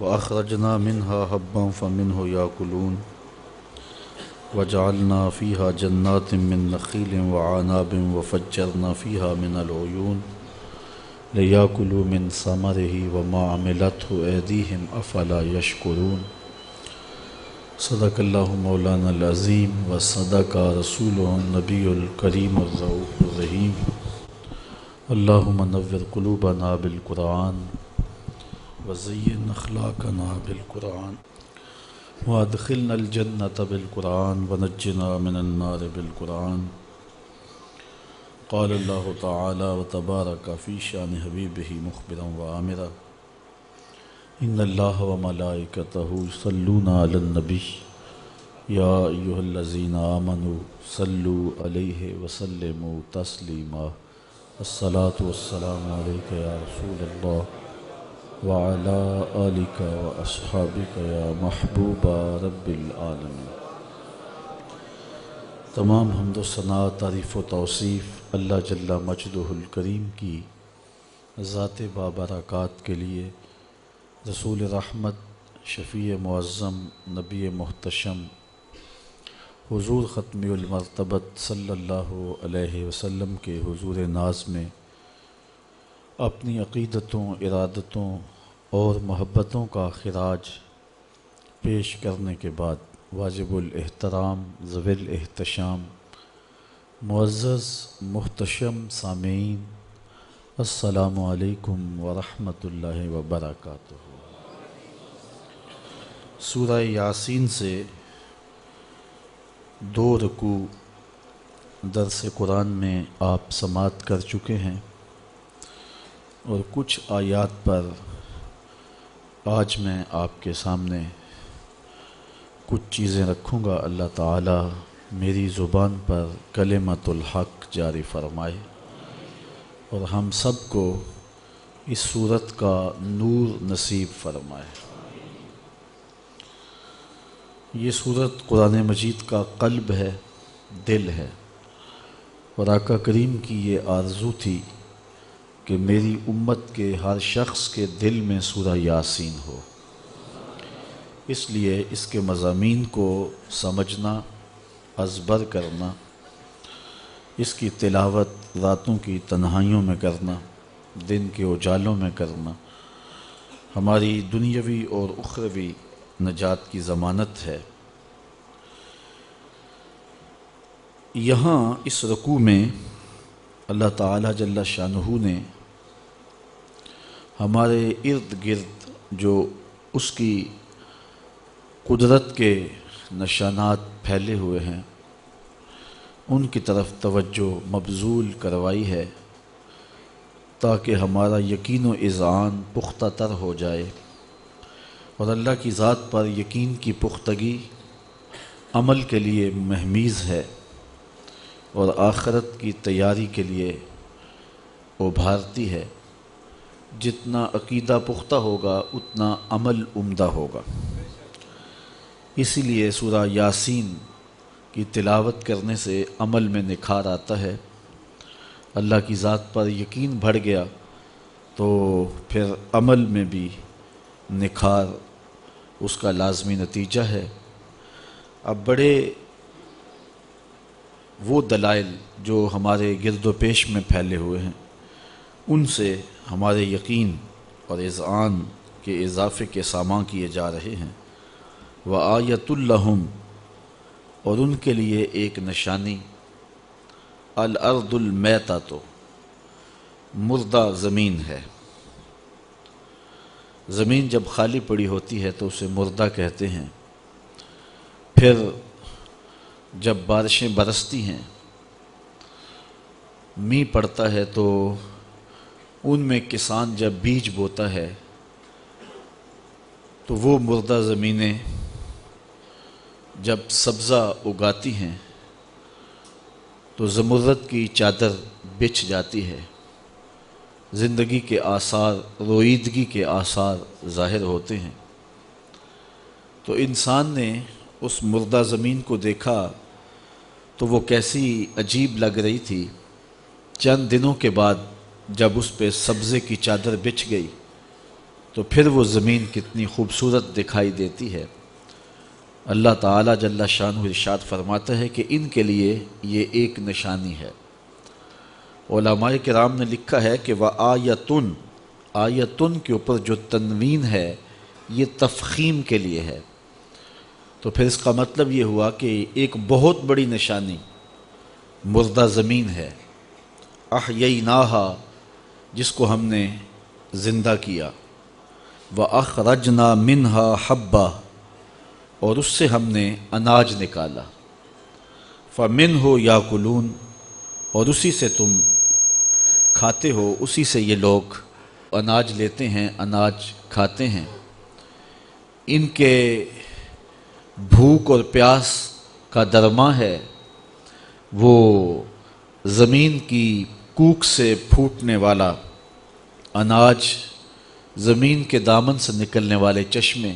وأخرجنا منها حبا فمنه يأكلون وجعلنا فيها جنات من نخيل وعناب وفجرنا فيها من العيون ليأكلوا من ثمره وما عملته أيديهم أفلا يشكرون صدق الله مولانا العظيم وصدق رسوله النبي الكريم الرؤوف الرحيم اللهم نور قلوبنا بالقرآن وزين أخلاقنا بالقرآن وادخلنا الجنة بالقرآن ونجنا من النار بالقرآن. قال الله تعالى وتبارك في شان حبيبه مخبرا وآمرا إن الله وملائكته يصلون على النبي يا أيها الذين آمنوا صلوا عليه وسلموا تسليما الصلاة والسلام عليك يا رسول الله وعلى آلك وأصحابك يا محبوب رب العالمين. تمام حمد و ثنا تعریف و توصیف اللہ جل مجدہ الکریم کی ذات بابرکات کے لیے، رسول رحمت، شفیع معظم، نبی محتشم، حضور ختمی المرتبت صلی اللہ علیہ وسلم کے حضور ناز میں اپنی عقیدتوں، ارادتوں اور محبتوں کا خراج پیش کرنے کے بعد واجب الاحترام، ذوی الاحتشام، معزز محتشم سامعین، السلام علیکم ورحمۃ اللہ وبرکاتہ۔ سورہ یاسین سے 2 رکوع درس قرآن میں آپ سماعت کر چکے ہیں، اور کچھ آیات پر آج میں آپ کے سامنے کچھ چیزیں رکھوں گا۔ اللہ تعالی میری زبان پر کلمۃ الحق جاری فرمائے اور ہم سب کو اس صورت کا نور نصیب فرمائے۔ یہ صورت قرآن مجید کا قلب ہے، دل ہے، اور آقا کریم کی یہ آرزو تھی کہ میری امت کے ہر شخص کے دل میں سورہ یاسین ہو۔ اس لیے اس کے مضامین کو سمجھنا، ازبر کرنا، اس کی تلاوت راتوں کی تنہائیوں میں کرنا، دن کے اجالوں میں کرنا، ہماری دنیاوی اور اخروی نجات کی ضمانت ہے۔ یہاں اس رکوع میں اللہ تعالی جل شانہ نے ہمارے ارد گرد جو اس کی قدرت کے نشانات پھیلے ہوئے ہیں ان کی طرف توجہ مبذول کروائی ہے، تاکہ ہمارا یقین و اذعان پختہ تر ہو جائے، اور اللہ کی ذات پر یقین کی پختگی عمل کے لیے مہمیز ہے اور آخرت کی تیاری کے لیے ابھارتی ہے۔ جتنا عقیدہ پختہ ہوگا اتنا عمل عمدہ ہوگا۔ اسی لیے سورہ یاسین کی تلاوت کرنے سے عمل میں نکھار آتا ہے۔ اللہ کی ذات پر یقین بڑھ گیا تو پھر عمل میں بھی نکھار اس کا لازمی نتیجہ ہے۔ اب بڑے وہ دلائل جو ہمارے گرد و پیش میں پھیلے ہوئے ہیں ان سے ہمارے یقین اور اذعان کے اضافے کے ساماں کیے جا رہے ہیں۔ وآیۃ لہم، اور ان کے لیے ایک نشانی، الارض المیتۃ، مردہ زمین ہے۔ زمین جب خالی پڑی ہوتی ہے تو اسے مردہ کہتے ہیں۔ پھر جب بارشیں برستی ہیں، مینہ پڑتا ہے، تو ان میں کسان جب بیج بوتا ہے تو وہ مردہ زمینیں جب سبزہ اگاتی ہیں تو زمرد کی چادر بچھ جاتی ہے، زندگی کے آثار، رویدگی کے آثار ظاہر ہوتے ہیں۔ تو انسان نے اس مردہ زمین کو دیکھا تو وہ کیسی عجیب لگ رہی تھی۔ چند دنوں کے بعد جب اس پہ سبزے کی چادر بچھ گئی تو پھر وہ زمین کتنی خوبصورت دکھائی دیتی ہے۔ اللہ تعالیٰ جل شانہ ارشاد فرماتا ہے کہ ان کے لیے یہ ایک نشانی ہے۔ علماء کرام نے لکھا ہے کہ وَآیَةٌ، آیتن کے اوپر جو تنوین ہے یہ تفخیم کے لیے ہے، تو پھر اس کا مطلب یہ ہوا کہ ایک بہت بڑی نشانی مردہ زمین ہے، احییناہا، جس کو ہم نے زندہ کیا، وَأَخْرَجْنَا مِنْهَا حَبًّا، اور اس سے ہم نے اناج نکالا، فَمِنْهُ يَأْكُلُونَ، اور اسی سے تم کھاتے ہو، اسی سے یہ لوگ اناج لیتے ہیں، اناج کھاتے ہیں۔ ان کے بھوک اور پیاس کا درماں ہے وہ زمین کی کوکھ سے پھوٹنے والا اناج، زمین کے دامن سے نکلنے والے چشمے۔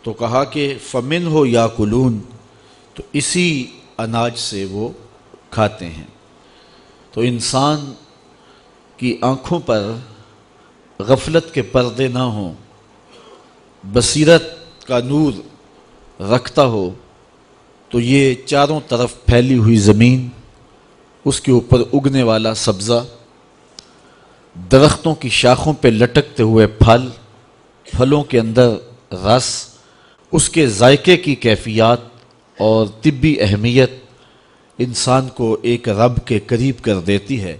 تو کہا کہ فَمِنْهُ يَأْكُلُونَ، تو اسی اناج سے وہ کھاتے ہیں۔ تو انسان کی آنکھوں پر غفلت کے پردے نہ ہوں، بصیرت کا نور رکھتا ہو، تو یہ چاروں طرف پھیلی ہوئی زمین، اس کے اوپر اگنے والا سبزہ، درختوں کی شاخوں پہ لٹکتے ہوئے پھل، پھلوں کے اندر رس، اس کے ذائقے کی کیفیات اور طبی اہمیت انسان کو ایک رب کے قریب کر دیتی ہے،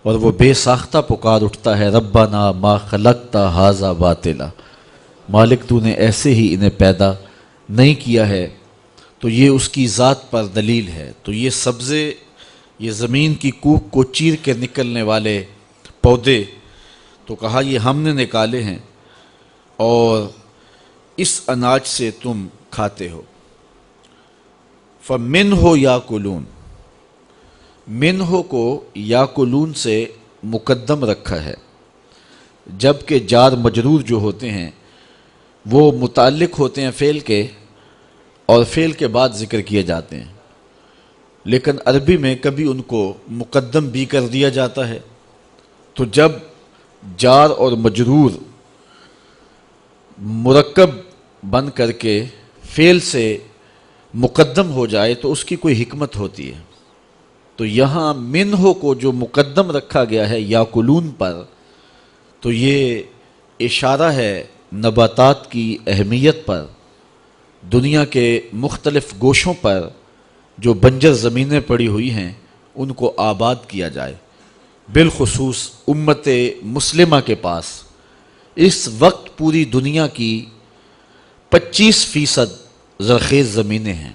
اور وہ بے ساختہ پکار اٹھتا ہے ربنا ما خلقت ھذا باطلا، مالک تو نے ایسے ہی انہیں پیدا نہیں کیا ہے۔ تو یہ اس کی ذات پر دلیل ہے۔ تو یہ سبزے، یہ زمین کی کوکھ کو چیر کے نکلنے والے پودے، تو کہا یہ ہم نے نکالے ہیں اور اس اناج سے تم کھاتے ہو۔ فَمِنْهُ يَأْكُلُونَ، منہ کو یاکلون سے مقدم رکھا ہے، جبکہ جار مجرور جو ہوتے ہیں وہ متعلق ہوتے ہیں فعل کے، اور فعل کے بعد ذکر کیے جاتے ہیں، لیکن عربی میں کبھی ان کو مقدم بھی کر دیا جاتا ہے۔ تو جب جار اور مجرور مرکب بن کر کے فعل سے مقدم ہو جائے تو اس کی کوئی حکمت ہوتی ہے۔ تو یہاں منہ کو جو مقدم رکھا گیا ہے یاکلون پر، تو یہ اشارہ ہے نباتات کی اہمیت پر۔ دنیا کے مختلف گوشوں پر جو بنجر زمینیں پڑی ہوئی ہیں ان کو آباد کیا جائے، بالخصوص امت مسلمہ کے پاس اس وقت پوری دنیا کی 25% زرخیز زمینیں ہیں،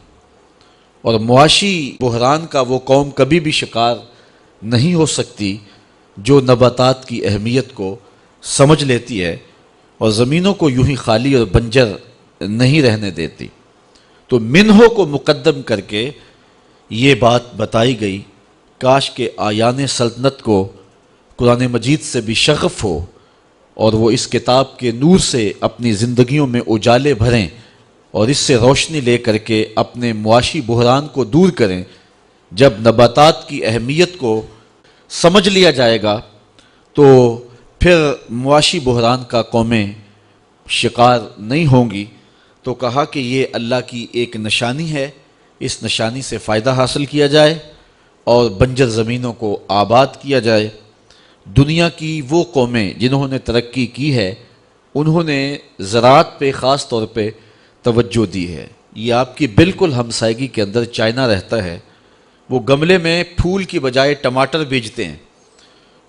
اور معاشی بحران کا وہ قوم کبھی بھی شکار نہیں ہو سکتی جو نباتات کی اہمیت کو سمجھ لیتی ہے اور زمینوں کو یوں ہی خالی اور بنجر نہیں رہنے دیتی۔ تو منہ کو مقدم کر کے یہ بات بتائی گئی، کاش کہ آیان سلطنت کو قرآن مجید سے بھی شغف ہو اور وہ اس کتاب کے نور سے اپنی زندگیوں میں اجالے بھریں اور اس سے روشنی لے کر کے اپنے معاشی بحران کو دور کریں۔ جب نباتات کی اہمیت کو سمجھ لیا جائے گا تو پھر معاشی بحران کا قومیں شکار نہیں ہوں گی۔ تو کہا کہ یہ اللہ کی ایک نشانی ہے، اس نشانی سے فائدہ حاصل کیا جائے اور بنجر زمینوں کو آباد کیا جائے۔ دنیا کی وہ قومیں جنہوں نے ترقی کی ہے انہوں نے زراعت پہ خاص طور پہ توجہ دی ہے۔ یہ آپ کی بالکل ہمسائیگی کے اندر چائنا رہتا ہے، وہ گملے میں پھول کی بجائے ٹماٹر بیچتے ہیں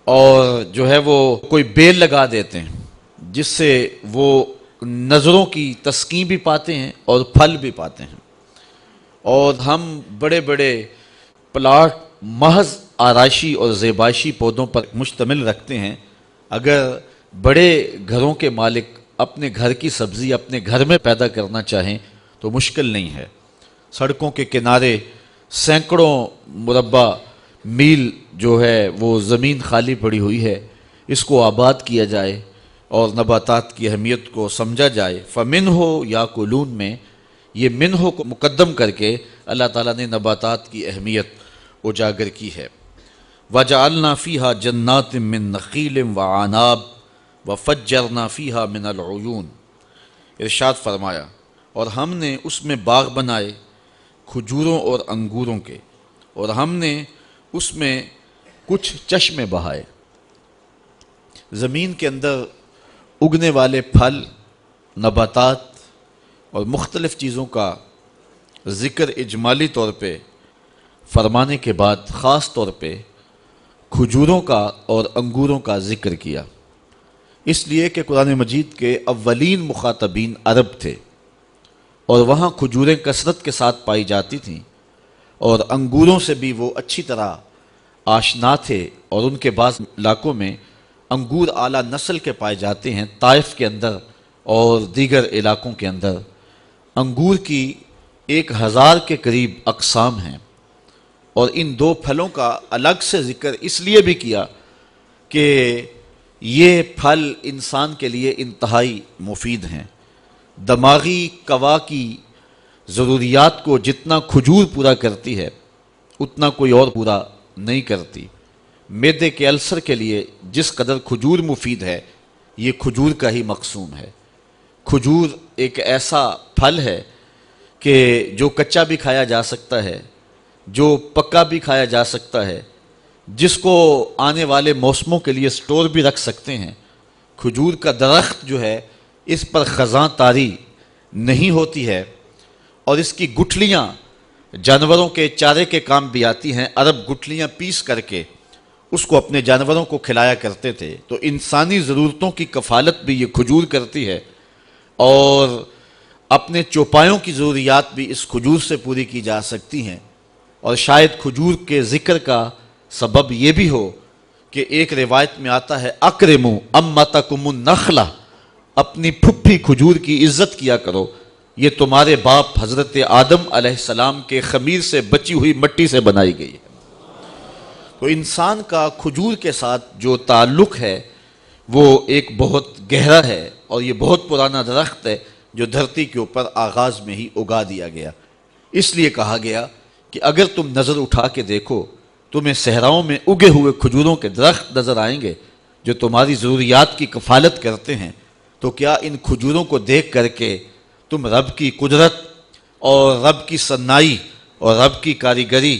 اور جو ہے وہ کوئی بیل لگا دیتے ہیں جس سے وہ نظروں کی تسکین بھی پاتے ہیں اور پھل بھی پاتے ہیں۔ اور ہم بڑے بڑے پلاٹ محض آرائشی اور زیبائشی پودوں پر مشتمل رکھتے ہیں۔ اگر بڑے گھروں کے مالک اپنے گھر کی سبزی اپنے گھر میں پیدا کرنا چاہیں تو مشکل نہیں ہے۔ سڑکوں کے کنارے سینکڑوں مربع میل جو ہے وہ زمین خالی پڑی ہوئی ہے، اس کو آباد کیا جائے اور نباتات کی اہمیت کو سمجھا جائے۔ فَمِنْهُ يَأْكُلُونَ میں یہ منہ کو مقدم کر کے اللہ تعالیٰ نے نباتات کی اہمیت اجاگر کی ہے۔ وجعلنا فیہا جنات من نخیل وعناب وفجرنا فیہا من العیون، ارشاد فرمایا اور ہم نے اس میں باغ بنائے کھجوروں اور انگوروں کے، اور ہم نے اس میں کچھ چشمے بہائے۔ زمین کے اندر اگنے والے پھل، نباتات اور مختلف چیزوں کا ذکر اجمالی طور پہ فرمانے کے بعد خاص طور پہ کھجوروں کا اور انگوروں کا ذکر کیا، اس لیے کہ قرآن مجید کے اولین مخاطبین عرب تھے اور وہاں کھجوریں کثرت کے ساتھ پائی جاتی تھیں، اور انگوروں سے بھی وہ اچھی طرح آشنا تھے، اور ان کے بعض علاقوں میں انگور اعلیٰ نسل کے پائے جاتے ہیں۔ طائف کے اندر اور دیگر علاقوں کے اندر انگور کی 1000 کے قریب اقسام ہیں، اور ان دو پھلوں کا الگ سے ذکر اس لیے بھی کیا کہ یہ پھل انسان کے لیے انتہائی مفید ہیں۔ دماغی قوا کی ضروریات کو جتنا کھجور پورا کرتی ہے اتنا کوئی اور پورا نہیں کرتی۔ معدے کے السر کے لیے جس قدر کھجور مفید ہے، یہ کھجور کا ہی مقسوم ہے۔ کھجور ایک ایسا پھل ہے کہ جو کچا بھی کھایا جا سکتا ہے، جو پکا بھی کھایا جا سکتا ہے، جس کو آنے والے موسموں کے لیے سٹور بھی رکھ سکتے ہیں۔ کھجور کا درخت جو ہے اس پر خزاں طاری نہیں ہوتی ہے، اور اس کی گٹھلیاں جانوروں کے چارے کے کام بھی آتی ہیں۔ عرب گٹھلیاں پیس کر کے اس کو اپنے جانوروں کو کھلایا کرتے تھے، تو انسانی ضرورتوں کی کفالت بھی یہ کھجور کرتی ہے، اور اپنے چوپایوں کی ضروریات بھی اس کھجور سے پوری کی جا سکتی ہیں۔ اور شاید کھجور کے ذکر کا سبب یہ بھی ہو کہ ایک روایت میں آتا ہے اکرموا امتکم النخلہ، اپنی پھپھی کھجور کی عزت کیا کرو، یہ تمہارے باپ حضرت آدم علیہ السلام کے خمیر سے بچی ہوئی مٹی سے بنائی گئی ہے۔ تو انسان کا کھجور کے ساتھ جو تعلق ہے وہ ایک بہت گہرا ہے، اور یہ بہت پرانا درخت ہے جو دھرتی کے اوپر آغاز میں ہی اگا دیا گیا۔ اس لیے کہا گیا کہ اگر تم نظر اٹھا کے دیکھو تمہیں صحراؤں میں اگے ہوئے کھجوروں کے درخت نظر آئیں گے جو تمہاری ضروریات کی کفالت کرتے ہیں، تو کیا ان کھجوروں کو دیکھ کر کے تم رب کی قدرت اور رب کی صنائی اور رب کی کاریگری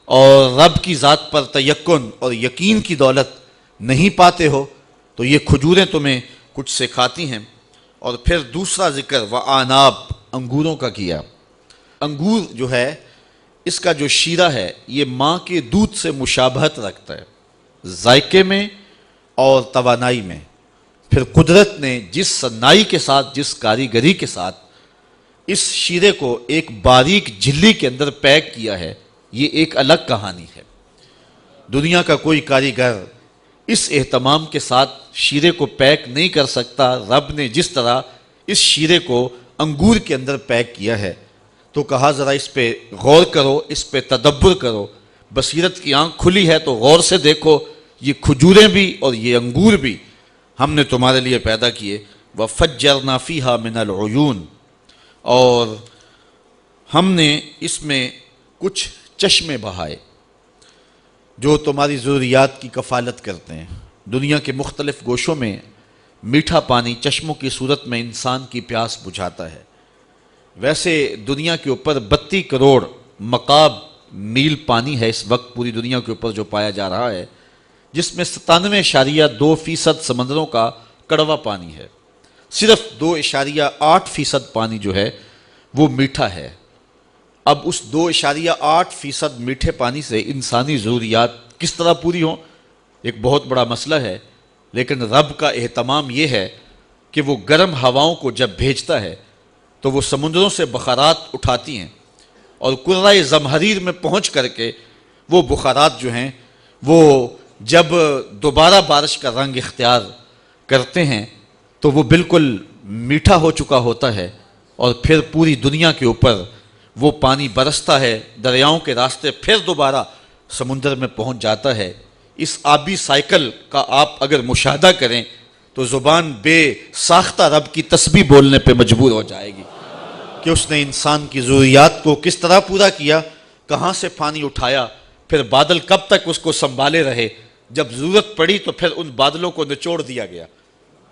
اور رب کی ذات پر تیقن اور یقین کی دولت نہیں پاتے ہو؟ تو یہ کھجوریں تمہیں کچھ سکھاتی ہیں۔ اور پھر دوسرا ذکر وعناب، انگوروں کا کیا۔ انگور جو ہے اس کا جو شیرہ ہے یہ ماں کے دودھ سے مشابہت رکھتا ہے ذائقے میں اور توانائی میں۔ پھر قدرت نے جس صنائی کے ساتھ، جس کاریگری کے ساتھ اس شیرے کو ایک باریک جھلی کے اندر پیک کیا ہے، یہ ایک الگ کہانی ہے۔ دنیا کا کوئی کاریگر اس اہتمام کے ساتھ شیرے کو پیک نہیں کر سکتا۔ رب نے جس طرح اس شیرے کو انگور کے اندر پیک کیا ہے، تو کہا ذرا اس پہ غور کرو، اس پہ تدبر کرو، بصیرت کی آنکھ کھلی ہے تو غور سے دیکھو، یہ کھجوریں بھی اور یہ انگور بھی ہم نے تمہارے لیے پیدا کیے۔ وَفَجَّرْنَا فِيهَا مِنَ الْعُيُونِ، اور ہم نے اس میں کچھ چشمے بہائے جو تمہاری ضروریات کی کفالت کرتے ہیں۔ دنیا کے مختلف گوشوں میں میٹھا پانی چشموں کی صورت میں انسان کی پیاس بجھاتا ہے۔ ویسے دنیا کے اوپر 32 کروڑ مکعب میل پانی ہے اس وقت پوری دنیا کے اوپر جو پایا جا رہا ہے، جس میں 97.2% سمندروں کا کڑوا پانی ہے۔ صرف 2.8% پانی جو ہے وہ میٹھا ہے۔ اب اس 2.8% میٹھے پانی سے انسانی ضروریات کس طرح پوری ہوں، ایک بہت بڑا مسئلہ ہے۔ لیکن رب کا اہتمام یہ ہے کہ وہ گرم ہواؤں کو جب بھیجتا ہے تو وہ سمندروں سے بخارات اٹھاتی ہیں، اور قرۂ زمہریر میں پہنچ کر کے وہ بخارات جو ہیں وہ جب دوبارہ بارش کا رنگ اختیار کرتے ہیں تو وہ بالکل میٹھا ہو چکا ہوتا ہے، اور پھر پوری دنیا کے اوپر وہ پانی برستا ہے، دریاؤں کے راستے پھر دوبارہ سمندر میں پہنچ جاتا ہے۔ اس آبی سائیکل کا آپ اگر مشاہدہ کریں تو زبان بے ساختہ رب کی تسبیح بولنے پہ مجبور ہو جائے گی کہ اس نے انسان کی ضروریات کو کس طرح پورا کیا، کہاں سے پانی اٹھایا، پھر بادل کب تک اس کو سنبھالے رہے، جب ضرورت پڑی تو پھر ان بادلوں کو نچوڑ دیا گیا،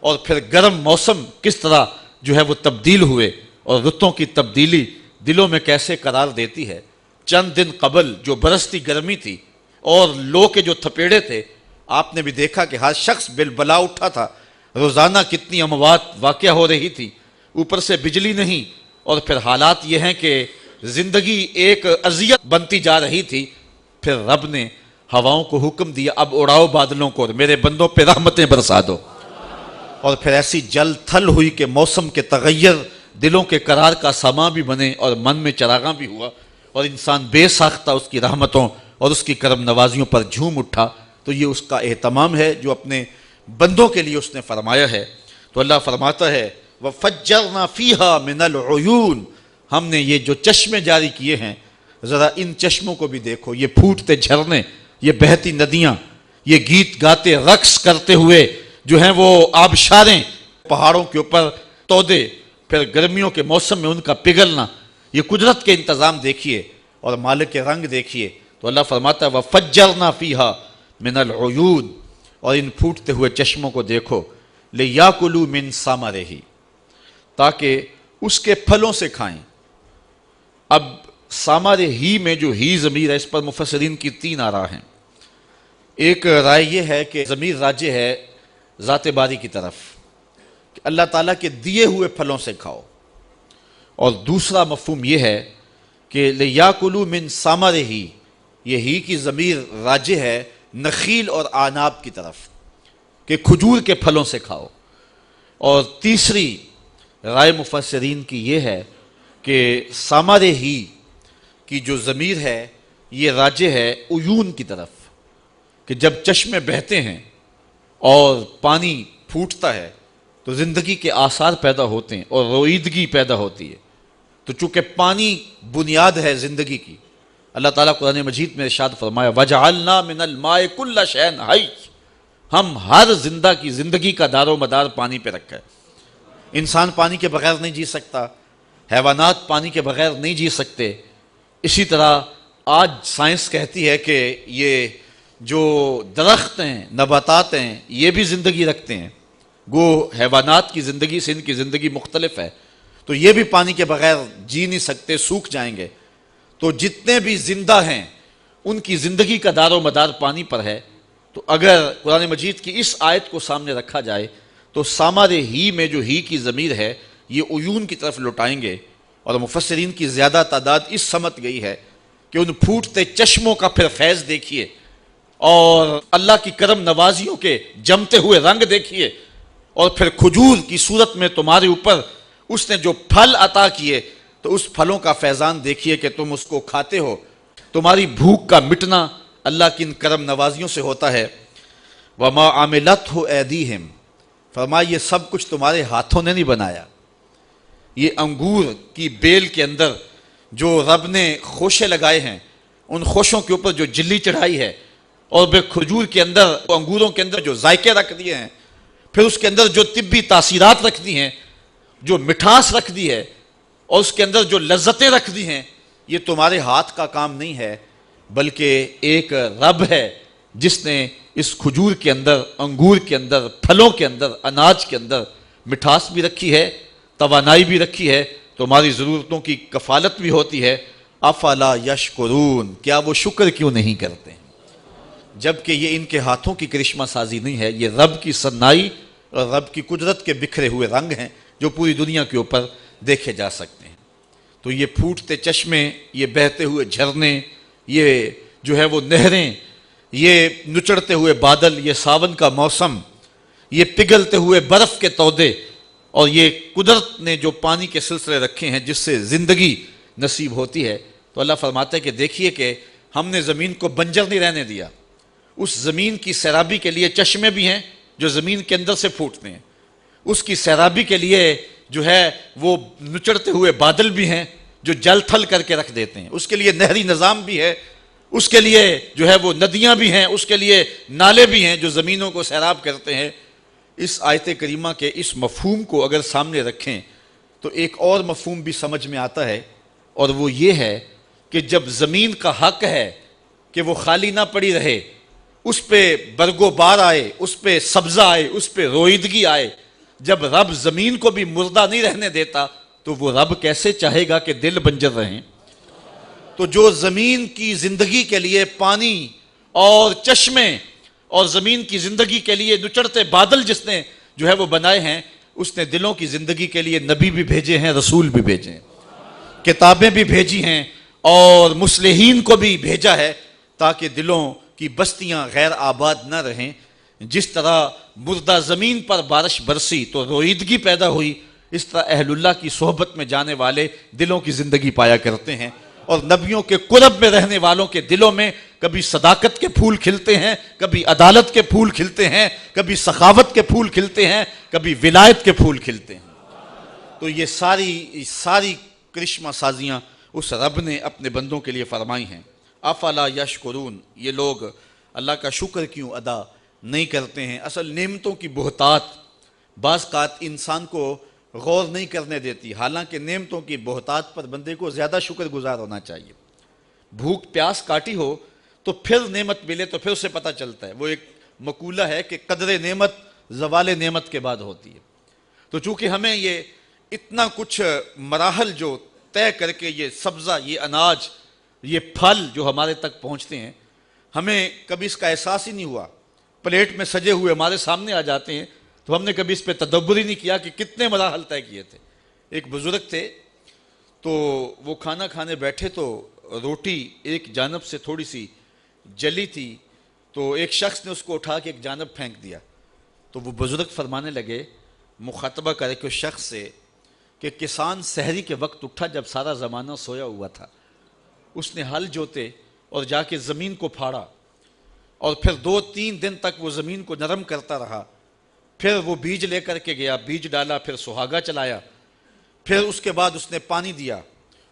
اور پھر گرم موسم کس طرح جو ہے وہ تبدیل ہوئے، اور رتوں کی تبدیلی دلوں میں کیسے قرار دیتی ہے۔ چند دن قبل جو برستی گرمی تھی اور لو کے جو تھپیڑے تھے، آپ نے بھی دیکھا کہ ہر شخص بالبلا اٹھا تھا، روزانہ کتنی اموات واقع ہو رہی تھی، اوپر سے بجلی نہیں، اور پھر حالات یہ ہیں کہ زندگی ایک اذیت بنتی جا رہی تھی۔ پھر رب نے ہواؤں کو حکم دیا، اب اڑاؤ بادلوں کو اور میرے بندوں پہ رحمتیں برسا دو، اور پھر ایسی جل تھل ہوئی کہ موسم کے تغیر دلوں کے قرار کا سامان بھی بنے اور من میں چراغاں بھی ہوا، اور انسان بے ساختہ اس کی رحمتوں اور اس کی کرم نوازیوں پر جھوم اٹھا۔ تو یہ اس کا اہتمام ہے جو اپنے بندوں کے لیے اس نے فرمایا ہے۔ تو اللہ فرماتا ہے وَفَجَّرْنَا فِيهَا مِنَ الْعُيُونِ، ہم نے یہ جو چشمے جاری کیے ہیں، ذرا ان چشموں کو بھی دیکھو، یہ پھوٹتے جھرنے، یہ بہتی ندیاں، یہ گیت گاتے رقص کرتے ہوئے جو ہیں وہ آبشاریں، پہاڑوں کے اوپر تودے، پھر گرمیوں کے موسم میں ان کا پگھلنا، یہ قدرت کے انتظام دیکھیے اور مالک کے رنگ دیکھیے۔ تو اللہ فرماتا ہے وَفَجَّرْنَا فِيهَا مِنَ الْعُيُونِ، اور ان پھوٹتے ہوئے چشموں کو دیکھو، لِيَأْكُلُوا مِن ثَمَرِهِ، تاکہ اس کے پھلوں سے کھائیں۔ اب ثمر ہی میں جو ہی ضمیر ہے، اس پر مفسرین کی 3 آراء ہیں۔ ایک رائے یہ ہے کہ ضمیر راجع ہے ذات باری کی طرف، کہ اللہ تعالیٰ کے دیے ہوئے پھلوں سے کھاؤ، اور دوسرا مفہوم یہ ہے کہ لِيَأْكُلُوا مِن ثَمَرِهِ، یہ ہی کی ضمیر راجع ہے نخیل اور آناب کی طرف، کہ کھجور کے پھلوں سے کھاؤ۔ اور تیسری رائے مفسرین کی یہ ہے کہ ثمر ہی کی جو ضمیر ہے یہ راجع ہے عیون کی طرف، کہ جب چشمے بہتے ہیں اور پانی پھوٹتا ہے تو زندگی کے آثار پیدا ہوتے ہیں اور رویدگی پیدا ہوتی ہے۔ تو چونکہ پانی بنیاد ہے زندگی کی، اللہ تعالیٰ قرآن مجید میں ارشاد فرمایا وَجَعَلْنَا مِنَ الْمَاءِ كُلَّ شَيْءٍ حَيٍّ، ہم ہر زندہ کی زندگی کا دار و مدار پانی پہ رکھا ہے۔ انسان پانی کے بغیر نہیں جی سکتا، حیوانات پانی کے بغیر نہیں جی سکتے۔ اسی طرح آج سائنس کہتی ہے کہ یہ جو درخت ہیں، نباتات ہیں، یہ بھی زندگی رکھتے ہیں، گو حیوانات کی زندگی سے ان کی زندگی مختلف ہے، تو یہ بھی پانی کے بغیر جی نہیں سکتے، سوکھ جائیں گے۔ تو جتنے بھی زندہ ہیں ان کی زندگی کا دار و مدار پانی پر ہے۔ تو اگر قرآن مجید کی اس آیت کو سامنے رکھا جائے تو ثمر ہی میں جو ہی کی ضمیر ہے یہ عیون کی طرف لوٹائیں گے، اور مفسرین کی زیادہ تعداد اس سمت گئی ہے کہ ان پھوٹتے چشموں کا پھر فیض دیکھیے، اور اللہ کی کرم نوازیوں کے جمتے ہوئے رنگ دیکھیے، اور پھر کھجور کی صورت میں تمہارے اوپر اس نے جو پھل عطا کیے تو اس پھلوں کا فیضان دیکھیے کہ تم اس کو کھاتے ہو۔ تمہاری بھوک کا مٹنا اللہ کی ان کرم نوازیوں سے ہوتا ہے۔ وَمَا عَمِلَتْهُ أَيْدِيهِمْ، فرمایا یہ سب کچھ تمہارے ہاتھوں نے نہیں بنایا۔ یہ انگور کی بیل کے اندر جو رب نے خوشے لگائے ہیں، ان خوشوں کے اوپر جو جلی چڑھائی ہے، اور پھر کھجور کے اندر، انگوروں کے اندر جو ذائقے رکھ دیے ہیں، پھر اس کے اندر جو طبی تاثیرات رکھ دی ہیں، جو مٹھاس رکھ دی ہے، اور اس کے اندر جو لذتیں رکھ دی ہیں، یہ تمہارے ہاتھ کا کام نہیں ہے، بلکہ ایک رب ہے جس نے اس کھجور کے اندر، انگور کے اندر، پھلوں کے اندر، اناج کے اندر مٹھاس بھی رکھی ہے، توانائی بھی رکھی ہے، تمہاری ضرورتوں کی کفالت بھی ہوتی ہے۔ افلا یشکرون، کیا وہ شکر کیوں نہیں کرتے ہیں؟ جبکہ یہ ان کے ہاتھوں کی کرشمہ سازی نہیں ہے، یہ رب کی صنائی اور رب کی قدرت کے بکھرے ہوئے رنگ ہیں جو پوری دنیا کے اوپر دیکھے جا سکتے ہیں۔ تو یہ پھوٹتے چشمے، یہ بہتے ہوئے جھرنے، یہ جو ہے وہ نہریں، یہ نچڑتے ہوئے بادل، یہ ساون کا موسم، یہ پگھلتے ہوئے برف کے تودے، اور یہ قدرت نے جو پانی کے سلسلے رکھے ہیں جس سے زندگی نصیب ہوتی ہے۔ تو اللہ فرماتا ہے کہ دیکھیے کہ ہم نے زمین کو بنجر نہیں رہنے دیا، اس زمین کی سیرابی کے لیے چشمے بھی ہیں جو زمین کے اندر سے پھوٹتے ہیں، اس کی سیرابی کے لیے جو ہے وہ نچڑتے ہوئے بادل بھی ہیں جو جل تھل کر کے رکھ دیتے ہیں، اس کے لیے نہری نظام بھی ہے، اس کے لیے جو ہے وہ ندیاں بھی ہیں، اس کے لیے نالے بھی ہیں جو زمینوں کو سیراب کرتے ہیں۔ اس آیت کریمہ کے اس مفہوم کو اگر سامنے رکھیں تو ایک اور مفہوم بھی سمجھ میں آتا ہے، اور وہ یہ ہے کہ جب زمین کا حق ہے کہ وہ خالی نہ پڑی رہے، اس پہ برگ و بار آئے، اس پہ سبزہ آئے، اس پہ رویدگی آئے۔ جب رب زمین کو بھی مردہ نہیں رہنے دیتا تو وہ رب کیسے چاہے گا کہ دل بنجر رہیں؟ تو جو زمین کی زندگی کے لیے پانی اور چشمے اور زمین کی زندگی کے لیے نچڑتے بادل جس نے جو ہے وہ بنائے ہیں، اس نے دلوں کی زندگی کے لیے نبی بھی بھیجے ہیں، رسول بھی بھیجے ہیں، کتابیں بھی بھیجی ہیں اور مصلحین کو بھی بھیجا ہے، تاکہ دلوں کی بستیاں غیر آباد نہ رہیں۔ جس طرح مردہ زمین پر بارش برسی تو رویدگی پیدا ہوئی، اس طرح اہل اللہ کی صحبت میں جانے والے دلوں کی زندگی پایا کرتے ہیں، اور نبیوں کے قرب میں رہنے والوں کے دلوں میں کبھی صداقت کے پھول کھلتے ہیں، کبھی عدالت کے پھول کھلتے ہیں، کبھی سخاوت کے پھول کھلتے ہیں، کبھی ولایت کے پھول کھلتے ہیں۔ تو یہ ساری کرشمہ سازیاں اس رب نے اپنے بندوں کے لیے فرمائی ہیں۔ افلا یشکرون، یہ لوگ اللہ کا شکر کیوں ادا نہیں کرتے ہیں؟ اصل نعمتوں کی بہتات بعض اوقات انسان کو غور نہیں کرنے دیتی، حالانکہ نعمتوں کی بہتات پر بندے کو زیادہ شکر گزار ہونا چاہیے۔ بھوک پیاس کاٹی ہو تو پھر نعمت ملے تو پھر اسے پتہ چلتا ہے۔ وہ ایک مقولہ ہے کہ قدر نعمت زوال نعمت کے بعد ہوتی ہے۔ تو چونکہ ہمیں یہ اتنا کچھ مراحل جو طے کر کے یہ سبزہ، یہ اناج، یہ پھل جو ہمارے تک پہنچتے ہیں، ہمیں کبھی اس کا احساس ہی نہیں ہوا۔ پلیٹ میں سجے ہوئے ہمارے سامنے آ جاتے ہیں تو ہم نے کبھی اس پہ تدبر ہی نہیں کیا کہ کتنے مراحل طے کیے تھے۔ ایک بزرگ تھے تو وہ کھانا کھانے بیٹھے تو روٹی ایک جانب سے تھوڑی سی جلی تھی، تو ایک شخص نے اس کو اٹھا کے ایک جانب پھینک دیا۔ تو وہ بزرگ فرمانے لگے، مخاطبہ کرے کہ اس شخص سے، کہ کسان سحری کے وقت اٹھا جب سارا زمانہ سویا ہوا تھا، اس نے ہل جوتے اور جا کے زمین کو پھاڑا، اور پھر 2-3 دن تک وہ زمین کو نرم کرتا رہا، پھر وہ بیج لے کر کے گیا، بیج ڈالا، پھر سہاگا چلایا، پھر اس کے بعد اس نے پانی دیا،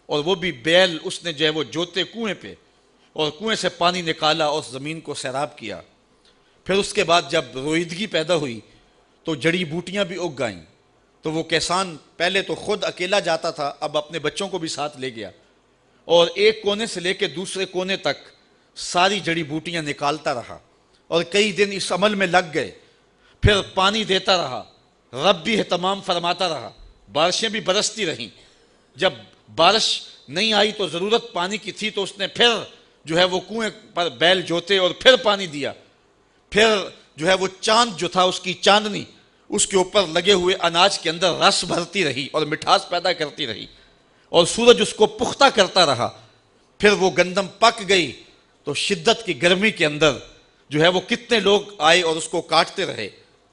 اور وہ بھی بیل اس نے جو ہے وہ جوتے کنویں پہ، اور کنویں سے پانی نکالا اور زمین کو سیراب کیا۔ پھر اس کے بعد جب رویدگی پیدا ہوئی تو جڑی بوٹیاں بھی اگ گئیں، تو وہ کسان پہلے تو خود اکیلا جاتا تھا، اب اپنے بچوں کو بھی ساتھ لے گیا، اور ایک کونے سے لے کے دوسرے کونے تک ساری جڑی بوٹیاں نکالتا رہا، اور کئی دن اس عمل میں لگ گئے۔ پھر پانی دیتا رہا، رب بھی اہتمام فرماتا رہا، بارشیں بھی برستی رہیں۔ جب بارش نہیں آئی تو ضرورت پانی کی تھی تو اس نے پھر جو ہے وہ کنویں پر بیل جوتے اور پھر پانی دیا۔ پھر جو ہے وہ چاند جو تھا، اس کی چاندنی اس کے اوپر لگے ہوئے اناج کے اندر رس بھرتی رہی اور مٹھاس پیدا کرتی رہی، اور سورج اس کو پختہ کرتا رہا۔ پھر وہ گندم پک گئی تو شدت کی گرمی کے اندر جو ہے وہ کتنے لوگ آئے اور اس کو کاٹتے رہے،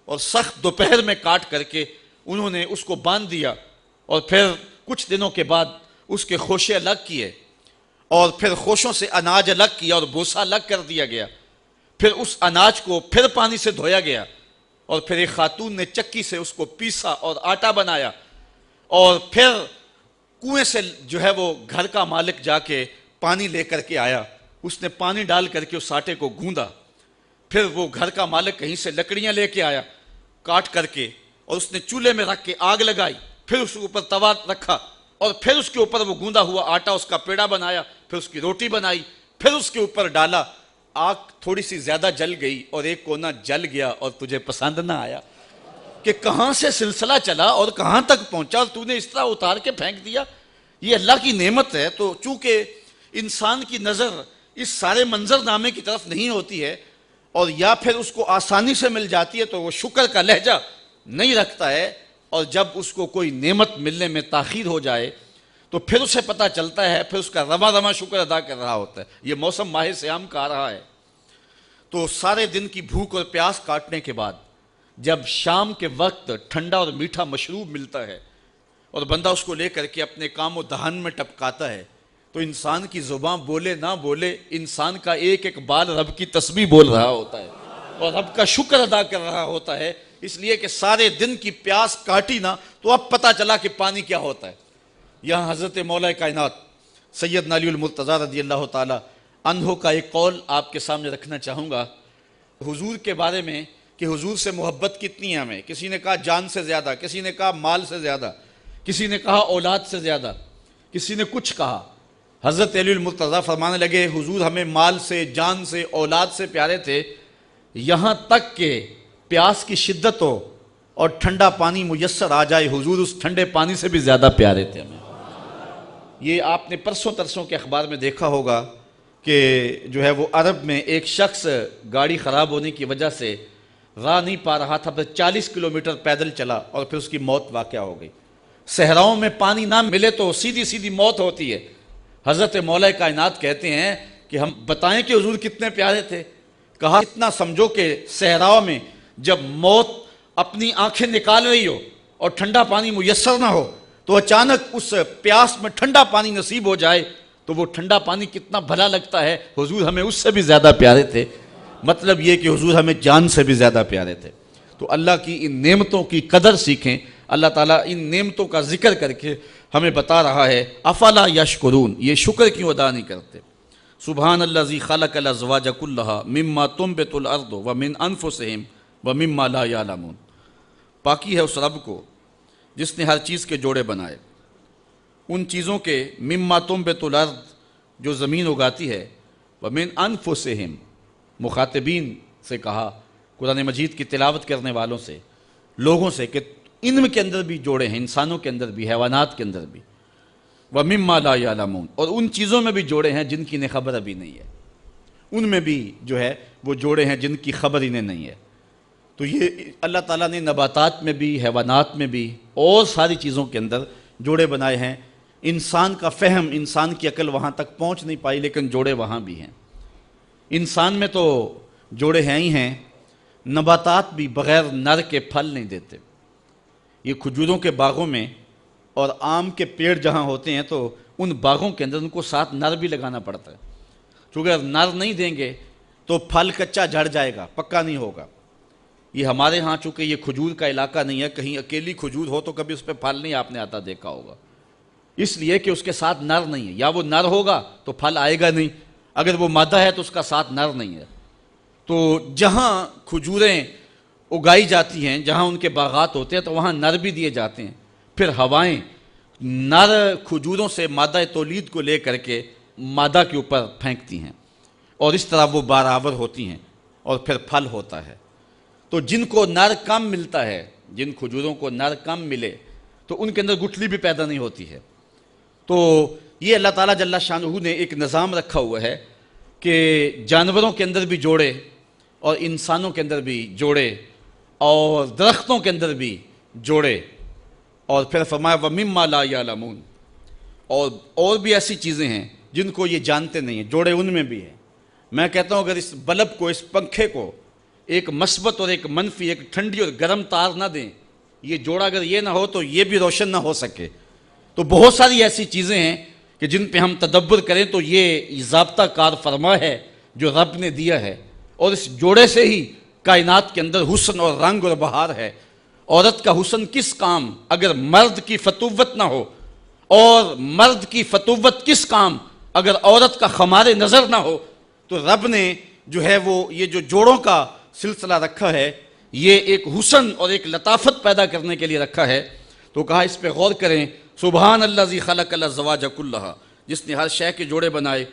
اور سخت دوپہر میں کاٹ کر کے انہوں نے اس کو باندھ دیا، اور پھر کچھ دنوں کے بعد اس کے خوشے الگ کیے، اور پھر خوشوں سے اناج الگ کیا اور بوسا الگ کر دیا گیا۔ پھر اس اناج کو پھر پانی سے دھویا گیا، اور پھر ایک خاتون نے چکی سے اس کو پیسا اور آٹا بنایا، اور پھر کنویں سے جو ہے وہ گھر کا مالک جا کے پانی لے کر کے آیا، اس نے پانی ڈال کر کے اس آٹے کو گوندا۔ پھر وہ گھر کا مالک کہیں سے لکڑیاں لے کے آیا کاٹ کر کے، اور اس نے چولہے میں رکھ کے آگ لگائی، پھر اس کے اوپر توا رکھا، اور پھر اس کے اوپر وہ گوندا ہوا آٹا، اس کا پیڑا بنایا، پھر اس کی روٹی بنائی، پھر اس کے اوپر ڈالا۔ آگ تھوڑی سی زیادہ جل گئی اور ایک کونا جل گیا اور تجھے پسند نہ آیا کہ کہاں سے سلسلہ چلا اور کہاں تک پہنچا، اور تو نے اس طرح اتار کے پھینک دیا۔ یہ اللہ کی نعمت ہے۔ تو چونکہ انسان کی نظر اس سارے منظر نامے کی طرف نہیں ہوتی ہے، اور یا پھر اس کو آسانی سے مل جاتی ہے تو وہ شکر کا لہجہ نہیں رکھتا ہے، اور جب اس کو کوئی نعمت ملنے میں تاخیر ہو جائے تو پھر اسے پتہ چلتا ہے، پھر اس کا رواں رواں شکر ادا کر رہا ہوتا ہے۔ یہ موسم ماہ سیام کا آ رہا ہے، تو سارے دن کی بھوک اور پیاس کاٹنے کے بعد جب شام کے وقت ٹھنڈا اور میٹھا مشروب ملتا ہے اور بندہ اس کو لے کر کے اپنے کام و دہن میں ٹپکاتا ہے، تو انسان کی زبان بولے نہ بولے، انسان کا ایک ایک بال رب کی تسبیح بول رہا ہوتا ہے اور رب کا شکر ادا کر رہا ہوتا ہے، اس لیے کہ سارے دن کی پیاس کاٹی نہ تو اب پتہ چلا کہ پانی کیا ہوتا ہے۔ یہاں حضرت مولا کائنات سیدنا علی المرتضیٰ رضی اللہ تعالی عنہ کا ایک قول آپ کے سامنے رکھنا چاہوں گا حضور کے بارے میں، کہ حضور سے محبت کتنی ہے ہمیں۔ کسی نے کہا جان سے زیادہ، کسی نے کہا مال سے زیادہ، کسی نے کہا اولاد سے زیادہ، کسی نے کچھ کہا۔ حضرت علی المرتضیٰ فرمانے لگے حضور ہمیں مال سے، جان سے، اولاد سے پیارے تھے، یہاں تک کہ پیاس کی شدت ہو اور ٹھنڈا پانی میسر آ جائے، حضور اس ٹھنڈے پانی سے بھی زیادہ پیارے تھے ہمیں۔ یہ آپ نے پرسوں ترسوں کے اخبار میں دیکھا ہوگا کہ جو ہے وہ عرب میں ایک شخص گاڑی خراب ہونے کی وجہ سے راہ نہیں پا رہا تھا، پھر 40 کلومیٹر پیدل چلا اور پھر اس کی موت واقع ہو گئی۔ صحراؤں میں پانی نہ ملے تو سیدھی سیدھی موت ہوتی ہے۔ حضرت مولا کائنات کہتے ہیں کہ ہم بتائیں کہ حضور کتنے پیارے تھے؟ کہا اتنا سمجھو کہ صحراؤں میں جب موت اپنی آنکھیں نکال رہی ہو اور ٹھنڈا پانی میسر نہ ہو تو اچانک اس پیاس میں ٹھنڈا پانی نصیب ہو جائے تو وہ ٹھنڈا پانی کتنا بھلا لگتا ہے۔ حضور ہمیں اس سے بھی زیادہ پیارے تھے۔ مطلب یہ کہ حضور ہمیں جان سے بھی زیادہ پیارے تھے۔ تو اللہ کی ان نعمتوں کی قدر سیکھیں۔ اللہ تعالیٰ ان نعمتوں کا ذکر کر کے ہمیں بتا رہا ہے افلا یشکرون، یہ شکر کیوں ادا نہیں کرتے؟ سبحان الذی خلق الازواج کلھا مما تنبت الارض ومن انفسہم ومما لا یعلمون۔ پاکی ہے اس رب کو جس نے ہر چیز کے جوڑے بنائے، ان چیزوں کے مما تنبت الارض جو زمین اگاتی ہے، ومن انفسہم مخاطبین سے کہا، قرآن مجید کی تلاوت کرنے والوں سے، لوگوں سے، کہ ان کے اندر بھی جوڑے ہیں، انسانوں کے اندر بھی، حیوانات کے اندر بھی، وَمِمَّا لَا يَعْلَمُونَ، اور ان چیزوں میں بھی جوڑے ہیں جن کی انہیں خبر ابھی نہیں ہے، ان میں بھی جو ہے وہ جوڑے ہیں جن کی خبر انہیں نہیں ہے۔ تو یہ اللہ تعالیٰ نے نباتات میں بھی، حیوانات میں بھی اور ساری چیزوں کے اندر جوڑے بنائے ہیں۔ انسان کا فہم، انسان کی عقل وہاں تک پہنچ نہیں پائی، لیکن جوڑے وہاں بھی ہیں۔ انسان میں تو جوڑے ہیں ہی ہیں، نباتات بھی بغیر نر کے پھل نہیں دیتے۔ یہ کھجوروں کے باغوں میں اور آم کے پیڑ جہاں ہوتے ہیں تو ان باغوں کے اندر ان کو ساتھ نر بھی لگانا پڑتا ہے، کیونکہ اگر نر نہیں دیں گے تو پھل کچا جھڑ جائے گا، پکا نہیں ہوگا۔ یہ ہمارے ہاں چونکہ یہ کھجور کا علاقہ نہیں ہے، کہیں اکیلی کھجور ہو تو کبھی اس پہ پھل نہیں آپ نے آتا دیکھا ہوگا، اس لیے کہ اس کے ساتھ نر نہیں ہے، یا وہ نر ہوگا تو پھل آئے گا نہیں، اگر وہ مادہ ہے تو اس کا ساتھ نر نہیں ہے۔ تو جہاں کھجوریں اگائی جاتی ہیں، جہاں ان کے باغات ہوتے ہیں تو وہاں نر بھی دیے جاتے ہیں، پھر ہوائیں نر کھجوروں سے مادہ تولید کو لے کر کے مادہ کے اوپر پھینکتی ہیں، اور اس طرح وہ بارآور ہوتی ہیں اور پھر پھل ہوتا ہے۔ تو جن کو نر کم ملتا ہے، جن کھجوروں کو نر کم ملے تو ان کے اندر گٹھلی بھی پیدا نہیں ہوتی ہے۔ تو یہ اللہ تعالیٰ جل شانہ نے ایک نظام رکھا ہوا ہے کہ جانوروں کے اندر بھی جوڑے اور انسانوں کے اندر بھی جوڑے اور درختوں کے اندر بھی جوڑے، اور پھر فرمایا وَمِمَّا لَا يَعْلَمُونَ، اور بھی ایسی چیزیں ہیں جن کو یہ جانتے نہیں ہیں، جوڑے ان میں بھی ہیں۔ میں کہتا ہوں اگر اس بلب کو، اس پنکھے کو ایک مثبت اور ایک منفی، ایک ٹھنڈی اور گرم تار نہ دیں، یہ جوڑا اگر یہ نہ ہو تو یہ بھی روشن نہ ہو سکے۔ تو بہت ساری ایسی چیزیں ہیں کہ جن پہ ہم تدبر کریں تو یہ ضابطہ کار فرما ہے جو رب نے دیا ہے، اور اس جوڑے سے ہی کائنات کے اندر حسن اور رنگ اور بہار ہے۔ عورت کا حسن کس کام اگر مرد کی فتوت نہ ہو، اور مرد کی فتوت کس کام اگر عورت کا خمار نظر نہ ہو۔ تو رب نے جو ہے وہ یہ جو جوڑوں کا سلسلہ رکھا ہے، یہ ایک حسن اور ایک لطافت پیدا کرنے کے لیے رکھا ہے۔ تو کہا اس پہ غور کریں، سبحان الذی خلق الازواج کلھا، جس نے ہر شے کے جوڑے بنائے،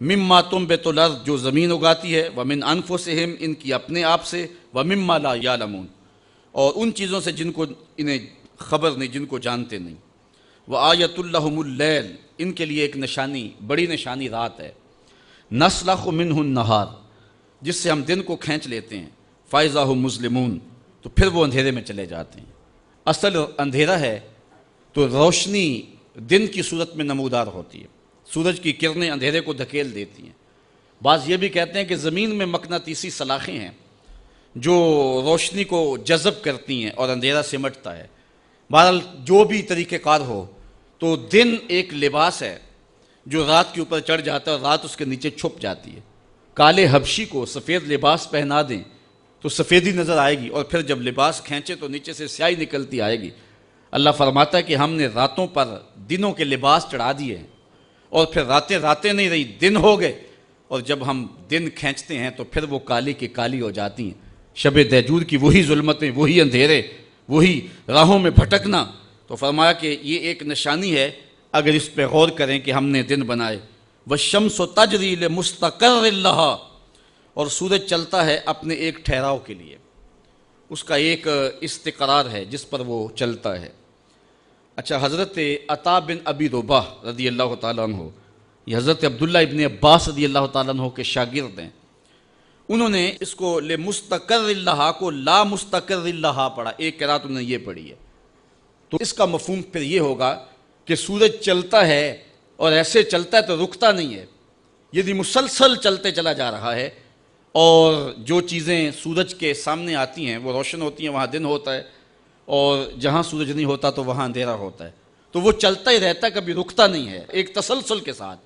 مما تنبت الارض جو زمین اگاتی ہے، ومن انفسہم ان کی اپنے آپ سے، ومما لا یعلمون اور ان چیزوں سے جن کو انہیں خبر نہیں، جن کو جانتے نہیں۔ وآیۃ لہم اللیل، ان کے لیے ایک نشانی، بڑی نشانی رات ہے، نسلخ منہ النہار، جس سے ہم دن کو کھینچ لیتے ہیں، فاذا ھم مظلمون، تو پھر وہ اندھیرے میں چلے جاتے ہیں۔ اصل اندھیرا ہے تو روشنی دن کی صورت میں نمودار ہوتی ہے، سورج کی کرنیں اندھیرے کو دھکیل دیتی ہیں۔ بعض یہ بھی کہتے ہیں کہ زمین میں مقناطیسی سلاخیں ہیں جو روشنی کو جذب کرتی ہیں اور اندھیرا سمٹتا ہے۔ بہرحال جو بھی طریقہ کار ہو، تو دن ایک لباس ہے جو رات کے اوپر چڑھ جاتا ہے اور رات اس کے نیچے چھپ جاتی ہے۔ کالے حبشی کو سفید لباس پہنا دیں تو سفیدی نظر آئے گی، اور پھر جب لباس کھینچے تو نیچے سے سیاہی نکلتی آئے گی۔ اللہ فرماتا ہے کہ ہم نے راتوں پر دنوں کے لباس چڑھا دیے ہیں، اور پھر راتیں راتیں نہیں رہی، دن ہو گئے، اور جب ہم دن کھینچتے ہیں تو پھر وہ کالی کی کالی ہو جاتی ہیں۔ شب دہجور کی وہی ظلمتیں، وہی اندھیرے، وہی راہوں میں بھٹکنا۔ تو فرمایا کہ یہ ایک نشانی ہے اگر اس پہ غور کریں کہ ہم نے دن بنائے، والشمس تجری لمستقر لہا، اور سورج چلتا ہے اپنے ایک ٹھہراؤ کے لیے، اس کا ایک استقرار ہے جس پر وہ چلتا ہے۔ اچھا، حضرت عطا بن ابی رباح رضی اللہ تعالیٰ عنہ، یہ حضرت عبداللہ ابن عباس رضی اللہ تعالیٰ عنہ کے شاگرد ہیں، انہوں نے اس کو لمستقر لہا کو لا مستقر لہا پڑھا، ایک قرات انہوں نے یہ پڑھی ہے۔ تو اس کا مفہوم پھر یہ ہوگا کہ سورج چلتا ہے اور ایسے چلتا ہے تو رکتا نہیں ہے، یعنی مسلسل چلتے چلا جا رہا ہے، اور جو چیزیں سورج کے سامنے آتی ہیں وہ روشن ہوتی ہیں، وہاں دن ہوتا ہے، اور جہاں سورج نہیں ہوتا تو وہاں اندھیرا ہوتا ہے، تو وہ چلتا ہی رہتا ہے، کبھی رکتا نہیں ہے، ایک تسلسل کے ساتھ۔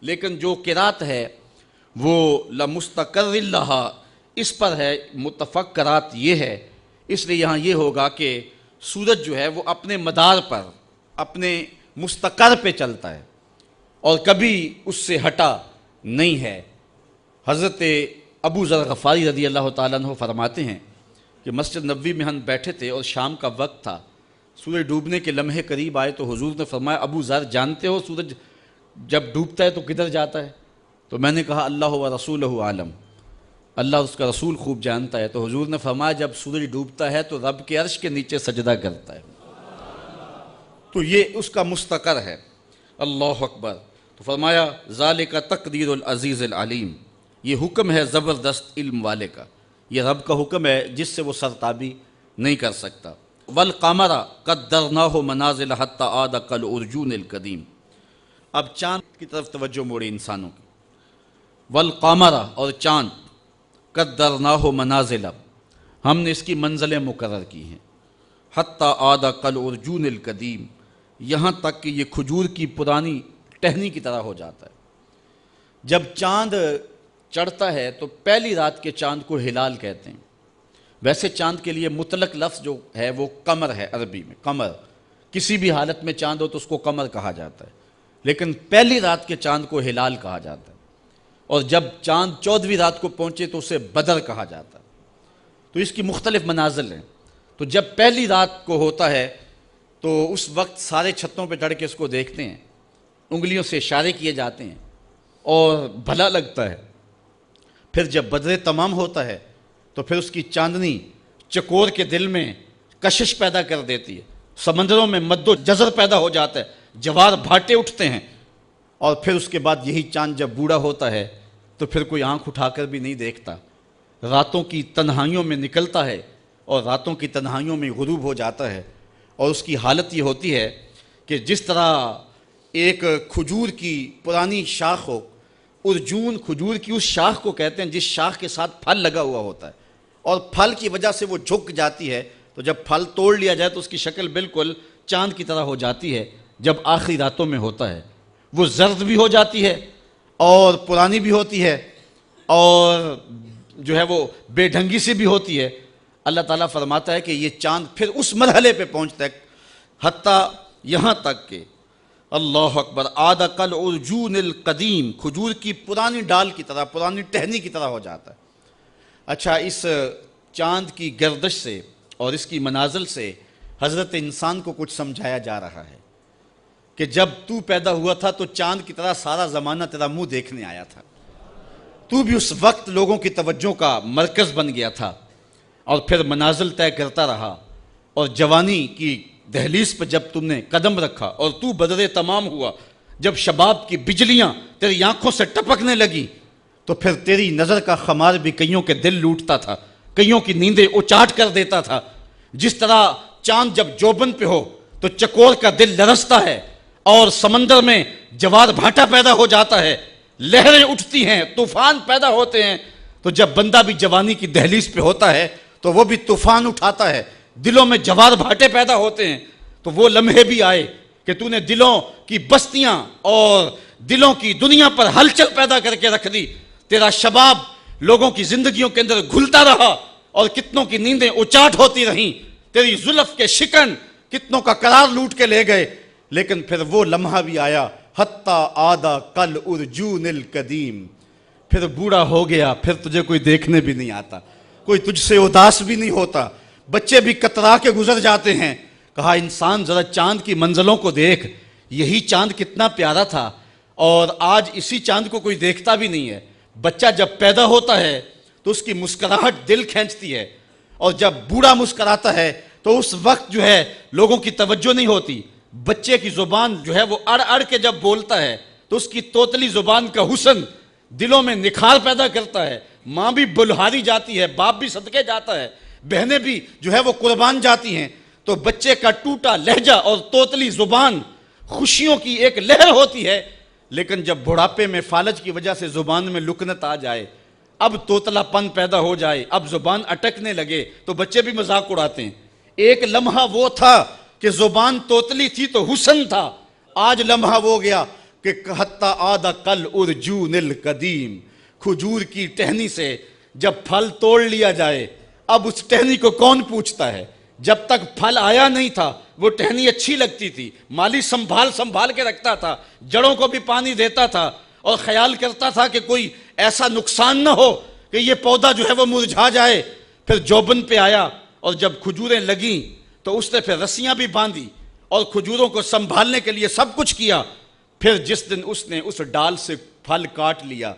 لیکن جو قرات ہے وہ لمستقر لہا، اس پر ہے، متفق قرات یہ ہے، اس لیے یہاں یہ ہوگا کہ سورج جو ہے وہ اپنے مدار پر، اپنے مستقر پہ چلتا ہے اور کبھی اس سے ہٹا نہیں ہے۔ حضرت ابو ذر غفاری رضی اللہ تعالیٰ عنہ فرماتے ہیں کہ مسجد نبوی میں ہم بیٹھے تھے اور شام کا وقت تھا، سورج ڈوبنے کے لمحے قریب آئے تو حضور نے فرمایا، ابو ذر جانتے ہو سورج جب ڈوبتا ہے تو کدھر جاتا ہے؟ تو میں نے کہا اللہ و رسولہ عالم، اللہ اس کا رسول خوب جانتا ہے۔ تو حضور نے فرمایا جب سورج ڈوبتا ہے تو رب کے عرش کے نیچے سجدہ کرتا ہے، تو یہ اس کا مستقر ہے۔ اللہ اکبر۔ تو فرمایا ذالک تقدیر العزیز العلیم، یہ حکم ہے زبردست علم والے کا، یہ رب کا حکم ہے جس سے وہ سرتابی نہیں کر سکتا۔ والقمر قدرناہ منازل حتی عاد کالعرجون القدیم۔ اب چاند کی طرف توجہ موڑی انسانوں کی۔ والقمر، اور چاند، قدرناہ منازل، ہم نے اس کی منزلیں مقرر کی ہیں، حتی عاد کالعرجون القدیم، یہاں تک کہ یہ کھجور کی پرانی ٹہنی کی طرح ہو جاتا ہے۔ جب چاند چڑھتا ہے تو پہلی رات کے چاند کو ہلال کہتے ہیں، ویسے چاند کے لیے مطلق لفظ جو ہے وہ قمر ہے، عربی میں قمر، کسی بھی حالت میں چاند ہو تو اس کو قمر کہا جاتا ہے، لیکن پہلی رات کے چاند کو ہلال کہا جاتا ہے، اور جب چاند 14ویں رات کو پہنچے تو اسے بدر کہا جاتا ہے۔ تو اس کی مختلف منازل ہیں۔ تو جب پہلی رات کو ہوتا ہے تو اس وقت سارے چھتوں پہ چڑھ کے اس کو دیکھتے ہیں، انگلیوں سے اشارے کیے جاتے ہیں اور بھلا لگتا ہے۔ پھر جب بدر تمام ہوتا ہے تو پھر اس کی چاندنی چکور کے دل میں کشش پیدا کر دیتی ہے، سمندروں میں مد و جزر پیدا ہو جاتا ہے، جوار بھاٹے اٹھتے ہیں، اور پھر اس کے بعد یہی چاند جب بوڑھا ہوتا ہے تو پھر کوئی آنکھ اٹھا کر بھی نہیں دیکھتا، راتوں کی تنہائیوں میں نکلتا ہے اور راتوں کی تنہائیوں میں غروب ہو جاتا ہے، اور اس کی حالت یہ ہوتی ہے کہ جس طرح ایک کھجور کی پرانی شاخ ہو، ارجون کھجور کی اس شاخ کو کہتے ہیں جس شاخ کے ساتھ پھل لگا ہوا ہوتا ہے، اور پھل کی وجہ سے وہ جھک جاتی ہے، تو جب پھل توڑ لیا جائے تو اس کی شکل بالکل چاند کی طرح ہو جاتی ہے۔ جب آخری راتوں میں ہوتا ہے وہ زرد بھی ہو جاتی ہے اور پرانی بھی ہوتی ہے اور جو ہے وہ بے ڈھنگی سی بھی ہوتی ہے۔ اللہ تعالیٰ فرماتا ہے کہ یہ چاند پھر اس مرحلے پہ پہنچتا ہے حتیٰ یہاں تک کہ اللہ اکبر عاد کالعرجون القدیم، کھجور کی پرانی ڈال کی طرح، پرانی ٹہنی کی طرح ہو جاتا ہے۔ اچھا، اس چاند کی گردش سے اور اس کی منازل سے حضرت انسان کو کچھ سمجھایا جا رہا ہے کہ جب تو پیدا ہوا تھا تو چاند کی طرح سارا زمانہ تیرا منہ دیکھنے آیا تھا، تو بھی اس وقت لوگوں کی توجہ کا مرکز بن گیا تھا، اور پھر منازل طے کرتا رہا، اور جوانی کی دہلیز پہ جب تم نے قدم رکھا اور تو بدر تمام ہوا، جب شباب کی بجلیاں تیری آنکھوں سے ٹپکنے لگی تو پھر تیری نظر کا خمار بھی کئیوں کے دل لوٹتا تھا، کئیوں کی نیندیں اچاٹ کر دیتا تھا۔ جس طرح چاند جب جوبن پہ ہو تو چکور کا دل لرزتا ہے اور سمندر میں جوار بھاٹا پیدا ہو جاتا ہے، لہریں اٹھتی ہیں، طوفان پیدا ہوتے ہیں، تو جب بندہ بھی جوانی کی دہلیز پہ ہوتا ہے تو وہ بھی طوفان اٹھاتا ہے، دلوں میں جوار بھاٹے پیدا ہوتے ہیں۔ تو وہ لمحے بھی آئے کہ تو نے دلوں کی بستیاں اور دلوں کی دنیا پر ہلچل پیدا کر کے رکھ دی، تیرا شباب لوگوں کی زندگیوں کے اندر گھلتا رہا اور کتنوں کی نیندیں اچاٹ ہوتی رہیں، تیری زلف کے شکن کتنوں کا قرار لوٹ کے لے گئے، لیکن پھر وہ لمحہ بھی آیا حتی عاد کالعرجون القدیم، پھر بوڑھا ہو گیا، پھر تجھے کوئی دیکھنے بھی نہیں آتا، کوئی تجھ سے اداس بھی نہیں ہوتا، بچے بھی کترا کے گزر جاتے ہیں۔ کہا انسان ذرا چاند کی منزلوں کو دیکھ، یہی چاند کتنا پیارا تھا، اور آج اسی چاند کو کوئی دیکھتا بھی نہیں ہے۔ بچہ جب پیدا ہوتا ہے تو اس کی مسکراہٹ دل کھینچتی ہے، اور جب بوڑھا مسکراتا ہے تو اس وقت جو ہے لوگوں کی توجہ نہیں ہوتی۔ بچے کی زبان جو ہے وہ اڑ اڑ کے جب بولتا ہے تو اس کی توتلی زبان کا حسن دلوں میں نکھار پیدا کرتا ہے۔ ماں بھی بلہاری جاتی ہے، باپ بھی صدقے جاتا ہے، بہنیں بھی جو ہے وہ قربان جاتی ہیں۔ تو بچے کا ٹوٹا لہجہ اور توتلی زبان خوشیوں کی ایک لہر ہوتی ہے، لیکن جب بڑھاپے میں فالج کی وجہ سے زبان میں لکنت آ جائے، اب توتلا پن پیدا ہو جائے، اب زبان اٹکنے لگے، تو بچے بھی مذاق اڑاتے ہیں۔ ایک لمحہ وہ تھا کہ زبان توتلی تھی تو حسن تھا، آج لمحہ وہ گیا کہ حتی عاد کل ارجون القدیم، کھجور کی ٹہنی سے جب پھل توڑ لیا جائے، اب اس ٹہنی کو کون پوچھتا ہے؟ جب تک پھل آیا نہیں تھا وہ ٹہنی اچھی لگتی تھی، مالی سنبھال کے رکھتا تھا، جڑوں کو بھی پانی دیتا تھا، اور خیال کرتا تھا کہ کوئی ایسا نقصان نہ ہو کہ یہ پودا جو ہے وہ مرجھا جائے۔ پھر جوبن پہ آیا اور جب کھجوریں لگیں تو اس نے پھر رسیاں بھی باندھی اور کھجوروں کو سنبھالنے کے لیے سب کچھ کیا۔ پھر جس دن اس نے اس ڈال سے پھل کاٹ لیا،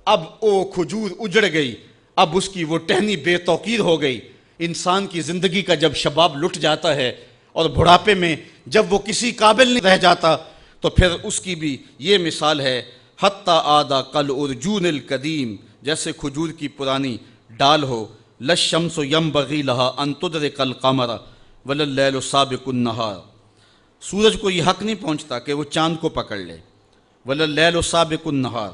اب وہ کھجور اجڑ گئی، اب اس کی وہ ٹہنی بے توقیر ہو گئی۔ انسان کی زندگی کا جب شباب لٹ جاتا ہے اور بڑھاپے میں جب وہ کسی قابل نہیں رہ جاتا، تو پھر اس کی بھی یہ مثال ہے، حتی عاد کل ارجون القدیم، جیسے کھجور کی پرانی ڈال ہو۔ للشمس ینبغی لہا ان تدرک القمر ولا اللیل سابق النہار، سورج کو یہ حق نہیں پہنچتا کہ وہ چاند کو پکڑ لے، ولا اللیل سابق النہار،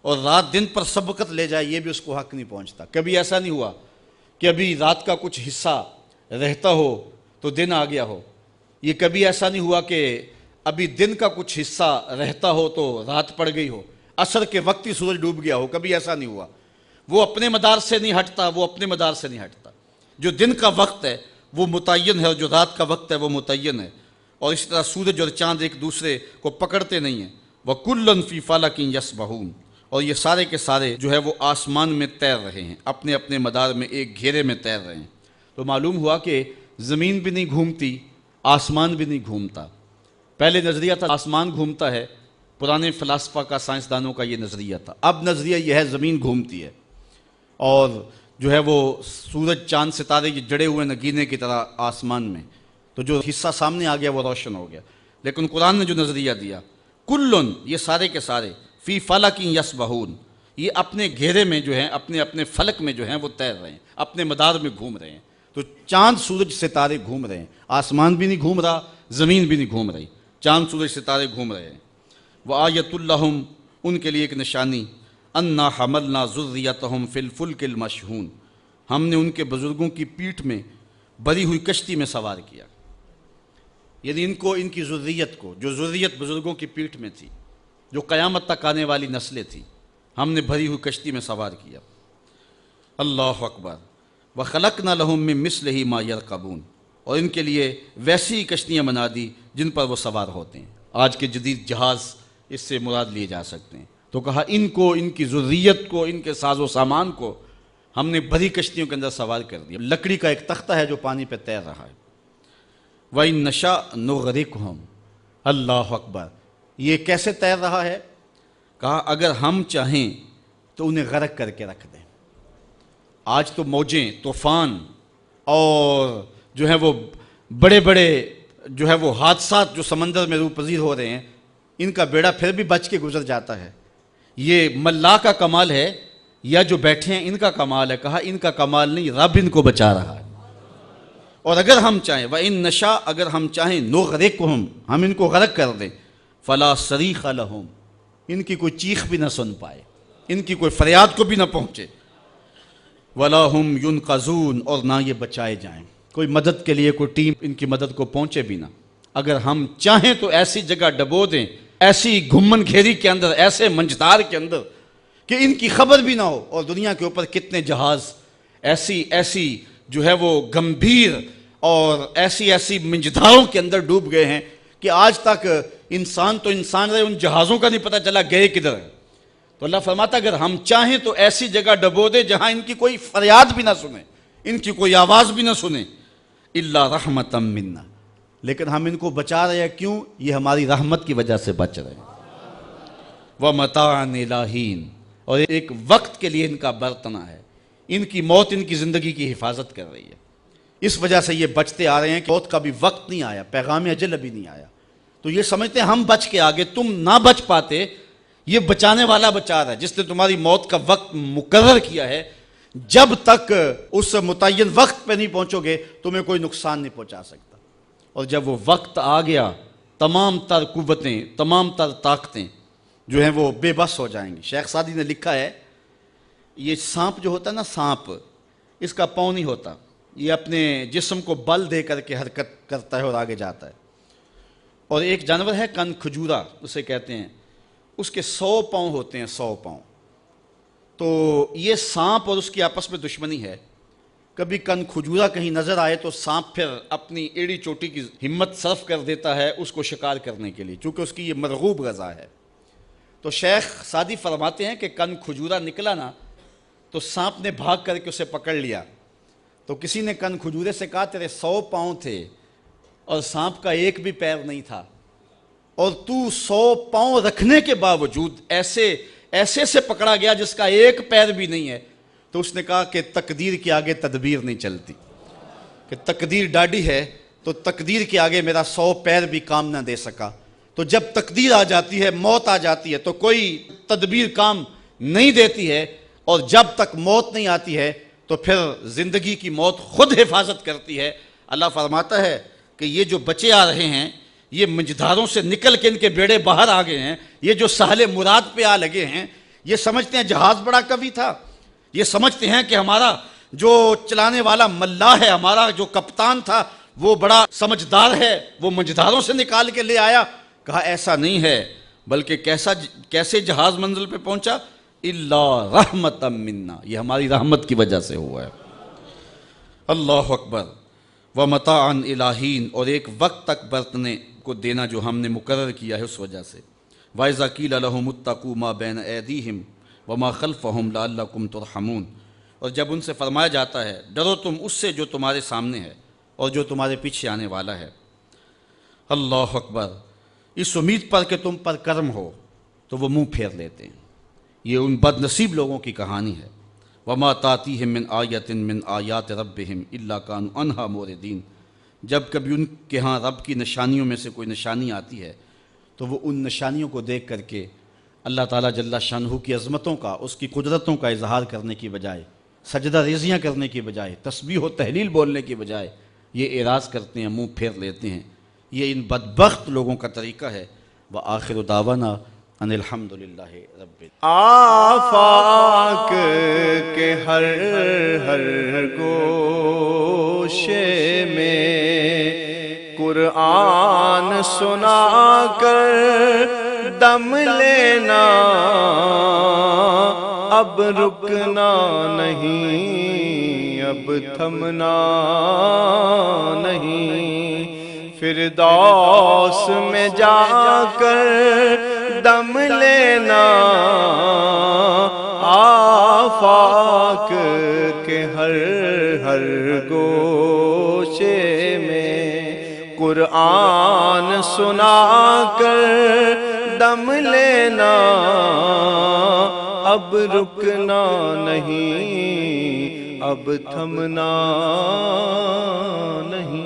اور رات دن پر سبقت لے جائے، یہ بھی اس کو حق نہیں پہنچتا۔ کبھی ایسا نہیں ہوا کہ ابھی رات کا کچھ حصہ رہتا ہو تو دن آ گیا ہو، یہ کبھی ایسا نہیں ہوا کہ ابھی دن کا کچھ حصہ رہتا ہو تو رات پڑ گئی ہو، عصر کے وقت ہی سورج ڈوب گیا ہو، کبھی ایسا نہیں ہوا۔ وہ اپنے مدار سے نہیں ہٹتا، وہ اپنے مدار سے نہیں ہٹتا۔ جو دن کا وقت ہے وہ متعین ہے، اور جو رات کا وقت ہے وہ متعین ہے، اور اس طرح سورج اور چاند ایک دوسرے کو پکڑتے نہیں ہیں۔ وَكُلًّا فِي فَلَكٍ يَسْبَحُونَ، اور یہ سارے کے سارے جو ہے وہ آسمان میں تیر رہے ہیں، اپنے اپنے مدار میں ایک گھیرے میں تیر رہے ہیں۔ تو معلوم ہوا کہ زمین بھی نہیں گھومتی، آسمان بھی نہیں گھومتا۔ پہلے نظریہ تھا آسمان گھومتا ہے، پرانے فلاسفہ کا، سائنسدانوں کا یہ نظریہ تھا۔ اب نظریہ یہ ہے زمین گھومتی ہے، اور جو ہے وہ سورج چاند ستارے یہ جڑے ہوئے نگینے کی طرح آسمان میں، تو جو حصہ سامنے آ گیا وہ روشن ہو گیا۔ لیکن قرآن نے جو نظریہ دیا، کلن، یہ سارے کے سارے، فی فلک یسبحون، یہ اپنے گھیرے میں جو ہیں، اپنے اپنے فلک میں جو ہیں وہ تیر رہے ہیں، اپنے مدار میں گھوم رہے ہیں۔ تو چاند سورج ستارے گھوم رہے ہیں، آسمان بھی نہیں گھوم رہا، زمین بھی نہیں گھوم رہی، چاند سورج ستارے گھوم رہے ہیں۔ وَآیَةٌ لَّهُمْ، ان کے لیے ایک نشانی، اَنَّا حَمَلْنَا ذُرِّيَّتَهُمْ فِي الْفُلْكِ الْمَشْحُونِ، ہم نے ان کے بزرگوں کی پیٹھ میں بری ہوئی کشتی میں سوار کیا، یعنی ان کی ذریت کو، جو ذریت بزرگوں کی پیٹھ میں تھی، جو قیامت تک آنے والی نسلیں تھیں، ہم نے بھری ہوئی کشتی میں سوار کیا۔ اللہ اکبر۔ وَخَلَقْنَا لَهُم مِّن مِّثْلِهِ مَا يَرْكَبُونَ، اور ان کے لیے ویسی ہی کشتیاں بنا دی جن پر وہ سوار ہوتے ہیں۔ آج کے جدید جہاز اس سے مراد لیے جا سکتے ہیں۔ تو کہا ان کو، ان کی ذریت کو، ان کے ساز و سامان کو ہم نے بڑی کشتیوں کے اندر سوار کر دیا۔ لکڑی کا ایک تختہ ہے جو پانی پہ تیر رہا ہے۔ وَإِن نَّشَأْ نُغْرِقْهُمْ، اللہ اکبر۔ یہ کیسے تیر رہا ہے؟ کہا اگر ہم چاہیں تو انہیں غرق کر کے رکھ دیں۔ آج تو موجیں، طوفان اور جو ہے وہ بڑے بڑے جو ہے وہ حادثات جو سمندر میں روپذیر ہو رہے ہیں، ان کا بیڑا پھر بھی بچ کے گزر جاتا ہے۔ یہ ملا کا کمال ہے یا جو بیٹھے ہیں ان کا کمال ہے؟ کہا ان کا کمال نہیں، رب ان کو بچا رہا ہے۔ اور اگر ہم چاہیں، وَإِن نَّشَأْ، اگر ہم چاہیں، نُغْرِقْهُمْ، ہم ان کو غرق کر دیں، فَلَا صَرِيخَ لَهُمْ، ان کی کوئی چیخ بھی نہ سن پائے، ان کی کوئی فریاد کو بھی نہ پہنچے، وَلَا هُمْ يُنْقَذُونَ، اور نہ یہ بچائے جائیں، کوئی مدد کے لیے کوئی ٹیم ان کی مدد کو پہنچے بھی نہ۔ اگر ہم چاہیں تو ایسی جگہ ڈبو دیں، ایسی گھمن گھیری کے اندر، ایسے منجدار کے اندر کہ ان کی خبر بھی نہ ہو۔ اور دنیا کے اوپر کتنے جہاز ایسی جو ہے وہ گمبھیر اور ایسی منجداروں کے اندر ڈوب گئے ہیں کہ آج تک انسان تو انسان رہے، ان جہازوں کا نہیں پتہ چلا گئے کدھر ہے۔ تو اللہ فرماتا اگر ہم چاہیں تو ایسی جگہ ڈبو دے جہاں ان کی کوئی فریاد بھی نہ سنے، ان کی کوئی آواز بھی نہ سنے، الا رحمتا منا، لیکن ہم ان کو بچا رہے ہیں کیوں؟ یہ ہماری رحمت کی وجہ سے بچ رہے ہیں۔ وَمَتَاعًا إِلَىٰ حِينٍ، اور ایک وقت کے لیے ان کا برتنا ہے، ان کی موت ان کی زندگی کی حفاظت کر رہی ہے، اس وجہ سے یہ بچتے آ رہے ہیں کہ موت کا بھی وقت نہیں آیا، پیغام اجل ابھی نہیں آیا، تو یہ سمجھتے ہیں ہم بچ کے آگے، تم نہ بچ پاتے، یہ بچانے والا بچا رہا ہے جس نے تمہاری موت کا وقت مقرر کیا ہے، جب تک اس متعین وقت پہ نہیں پہنچو گے تمہیں کوئی نقصان نہیں پہنچا سکتا، اور جب وہ وقت آ گیا تمام تر قوتیں، تمام تر طاقتیں جو ہیں وہ بے بس ہو جائیں گی۔ شیخ سعدی نے لکھا ہے یہ سانپ جو ہوتا ہے نا، سانپ، اس کا پاؤں نہیں ہوتا، یہ اپنے جسم کو بل دے کر کے حرکت کرتا ہے اور آگے جاتا ہے، اور ایک جانور ہے کن کھجورا اسے کہتے ہیں، اس کے 100 پاؤں ہوتے ہیں، 100 پاؤں، تو یہ سانپ اور اس کی آپس میں دشمنی ہے، کبھی کن کھجورا کہیں نظر آئے تو سانپ پھر اپنی ایڑی چوٹی کی ہمت صرف کر دیتا ہے اس کو شکار کرنے کے لیے، چونکہ اس کی یہ مرغوب غذا ہے۔ تو شیخ سعدی فرماتے ہیں کہ کن کھجورا نکلا نا تو سانپ نے بھاگ کر کے اسے پکڑ لیا، تو کسی نے کن کھجورے سے کہا تیرے 100 پاؤں تھے اور سانپ کا ایک بھی پیر نہیں تھا، اور تو 100 پاؤں رکھنے کے باوجود ایسے سے پکڑا گیا جس کا ایک پیر بھی نہیں ہے، تو اس نے کہا کہ تقدیر کے آگے تدبیر نہیں چلتی، کہ تقدیر ڈاڈی ہے تو تقدیر کے آگے میرا 100 پیر بھی کام نہ دے سکا، تو جب تقدیر آ جاتی ہے، موت آ جاتی ہے تو کوئی تدبیر کام نہیں دیتی ہے، اور جب تک موت نہیں آتی ہے تو پھر زندگی کی موت خود حفاظت کرتی ہے۔ اللہ فرماتا ہے کہ یہ جو بچے آ رہے ہیں یہ منجداروں سے نکل کے ان کے بیڑے باہر آ گئے ہیں، یہ جو ساحل مراد پہ آ لگے ہیں، یہ سمجھتے ہیں جہاز بڑا قوی تھا، یہ سمجھتے ہیں کہ ہمارا جو چلانے والا ملاح ہے، ہمارا جو کپتان تھا وہ بڑا سمجھدار ہے، وہ منجداروں سے نکال کے لے آیا۔ کہا ایسا نہیں ہے، بلکہ کیسے جہاز منزل پہ پہنچا؟ الا رحمتا منا، یہ ہماری رحمت کی وجہ سے ہوا ہے۔ اللہ اکبر۔ ومتاعا الی حین، اور ایک وقت تک برتنے کو دینا جو ہم نے مقرر کیا ہے اس وجہ سے۔ وَإِذَا قِيلَ لَهُمُ اتَّقُوا مَا بَيْنَ أَيْدِيهِمْ وَمَا خَلْفَهُمْ لَعَلَّكُمْ تُرْحَمُونَ، اور جب ان سے فرمایا جاتا ہے ڈرو تم اس سے جو تمہارے سامنے ہے اور جو تمہارے پیچھے آنے والا ہے، اللہ اکبر، اس امید پر کہ تم پر کرم ہو تو وہ منہ پھیر لیتے ہیں۔ یہ ان بد نصیب لوگوں کی کہانی ہے۔ وَمَا تَأْتِيهِم مِّنْ آیَةٍ مِّنْ آیَاتِ رَبِّهِمْ إِلَّا كَانُوا عَنْهَا مُعْرِضِينَ، جب کبھی ان کے ہاں رب کی نشانیوں میں سے کوئی نشانی آتی ہے تو وہ ان نشانیوں کو دیکھ کر کے اللہ تعالیٰ جل شانہ کی عظمتوں کا، اس کی قدرتوں کا اظہار کرنے کی بجائے، سجدہ ریزیاں کرنے کی بجائے، تسبیح و تحلیل بولنے کی بجائے یہ اعراض کرتے ہیں، منہ پھیر لیتے ہیں۔ یہ ان بدبخت لوگوں کا طریقہ ہے۔ وآخر دعوانا ان الحمد للہ رب آفاق کے ہر گوشے میں قرآن سنا کر دم لینا، اب رکنا نہیں، اب تھمنا نہیں، فردوس میں جا کر دم لینا، آفاق کے ہر گوشے میں قرآن سنا کر دم لینا، اب رکنا نہیں، اب تھمنا نہیں۔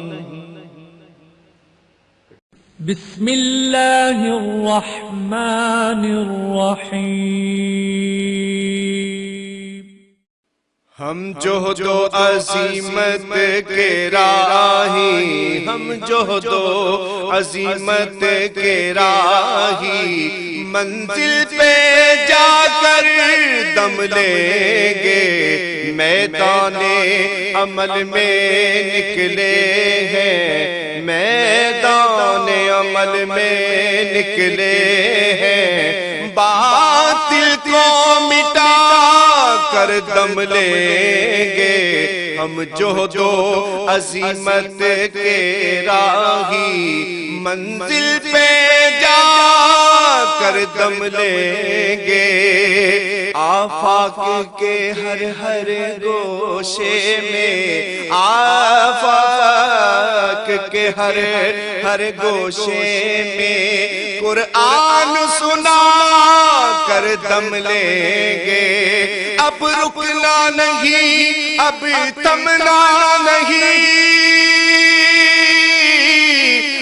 بسم اللہ الرحمن الرحیم۔ ہم جہد و عظیمت کے راہی، ہم جہد و عظیمت کے راہی، منزل پہ جا کر دم لیں گے، میدان عمل میں نکلے ہیں، میدان عمل میں نکلے ہیں، باطل کو مٹا کر دم لیں گے، ہم جہد و عظیمت کے راہی، منزل پہ جا کر دم لیں گے، آفاق کے ہر ہر گوشے میں، آفاق کے ہر ہر گوشے میں قرآن سنا کر دم لیں گے۔ اب رکنا نہیں، اب تھمنا نہیں،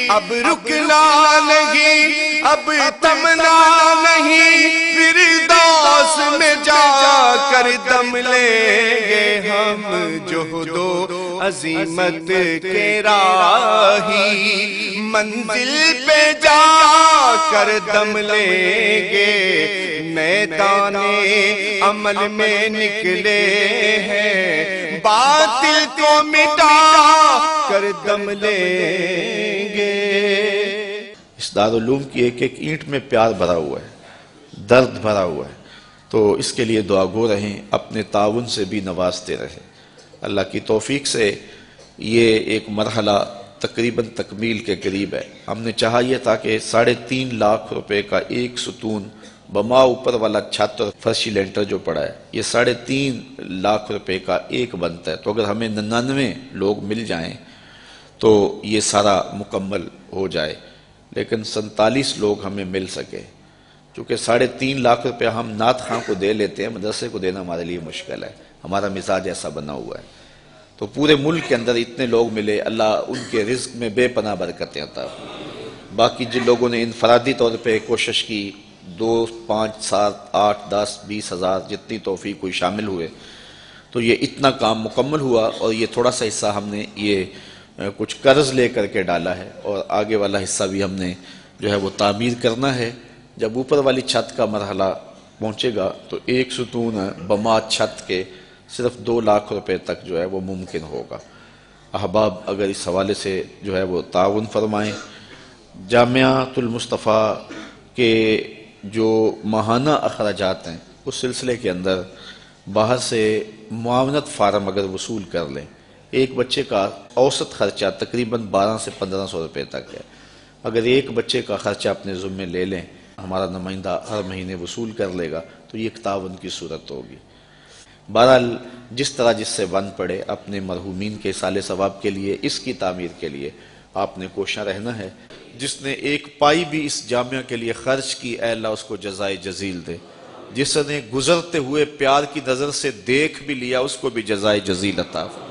اب رکنا نہیں، اب تھمنا نہیں، فردوس میں جا کر دم لیں گے ہم جہد و عزیمت کے راہی، منزل پہ جا کر دم لیں گے، میدان عمل میں نکلے ہیں، باطل کو مٹا کر دم لیں گے۔ اس دارالعلوم کی ایک ایک اینٹ میں پیار بھرا ہوا ہے، درد بھرا ہوا ہے، تو اس کے لیے دعا گو رہیں، اپنے تعاون سے بھی نوازتے رہیں۔ اللہ کی توفیق سے یہ ایک مرحلہ تقریباً تکمیل کے قریب ہے۔ ہم نے چاہا یہ تھا کہ 3.5 لاکھ روپے کا ایک ستون بما اوپر والا چھت اور فرشی لینٹر جو پڑا ہے، یہ 3.5 لاکھ روپے کا ایک بنتا ہے، تو اگر ہمیں 99 لوگ مل جائیں تو یہ سارا مکمل ہو جائے، لیکن 47 لوگ ہمیں مل سکے، چونکہ 3.5 لاکھ روپے ہم نعت خاں کو دے لیتے ہیں، مدرسے کو دینا ہمارے لیے مشکل ہے، ہمارا مزاج ایسا بنا ہوا ہے۔ تو پورے ملک کے اندر اتنے لوگ ملے، اللہ ان کے رزق میں بے پناہ برکتیں عطا فرمائے۔ باقی جن لوگوں نے انفرادی طور پہ کوشش کی، 2، 5، 7، 8، 10، 20 ہزار جتنی توفیق کوئی شامل ہوئے، تو یہ اتنا کام مکمل ہوا، اور یہ تھوڑا سا حصہ ہم نے یہ کچھ قرض لے کر کے ڈالا ہے، اور آگے والا حصہ بھی ہم نے جو ہے وہ تعمیر کرنا ہے۔ جب اوپر والی چھت کا مرحلہ پہنچے گا تو ایک ستون بما چھت کے صرف 2 لاکھ روپے تک جو ہے وہ ممکن ہوگا۔ احباب اگر اس حوالے سے جو ہے وہ تعاون فرمائیں۔ جامعۃ المصطفیٰ کے جو ماہانہ اخراجات ہیں اس سلسلے کے اندر باہر سے معاونت فارم اگر وصول کر لیں، ایک بچے کا اوسط خرچہ تقریباً 1200 سے 1500 روپے تک ہے۔ اگر ایک بچے کا خرچہ اپنے ذمے لے لیں، ہمارا نمائندہ ہر مہینے وصول کر لے گا، تو یہ ایک تعاون کی صورت ہوگی۔ بہرحال جس طرح جس سے بن پڑے، اپنے مرحومین کے اصال ثواب کے لیے، اس کی تعمیر کے لیے آپ نے کوشاں رہنا ہے۔ جس نے ایک پائی بھی اس جامعہ کے لیے خرچ کی، اے اللہ اس کو جزائے جزیل دے۔ جس نے گزرتے ہوئے پیار کی نظر سے دیکھ بھی لیا، اس کو بھی جزائے جزیل عطا فرما۔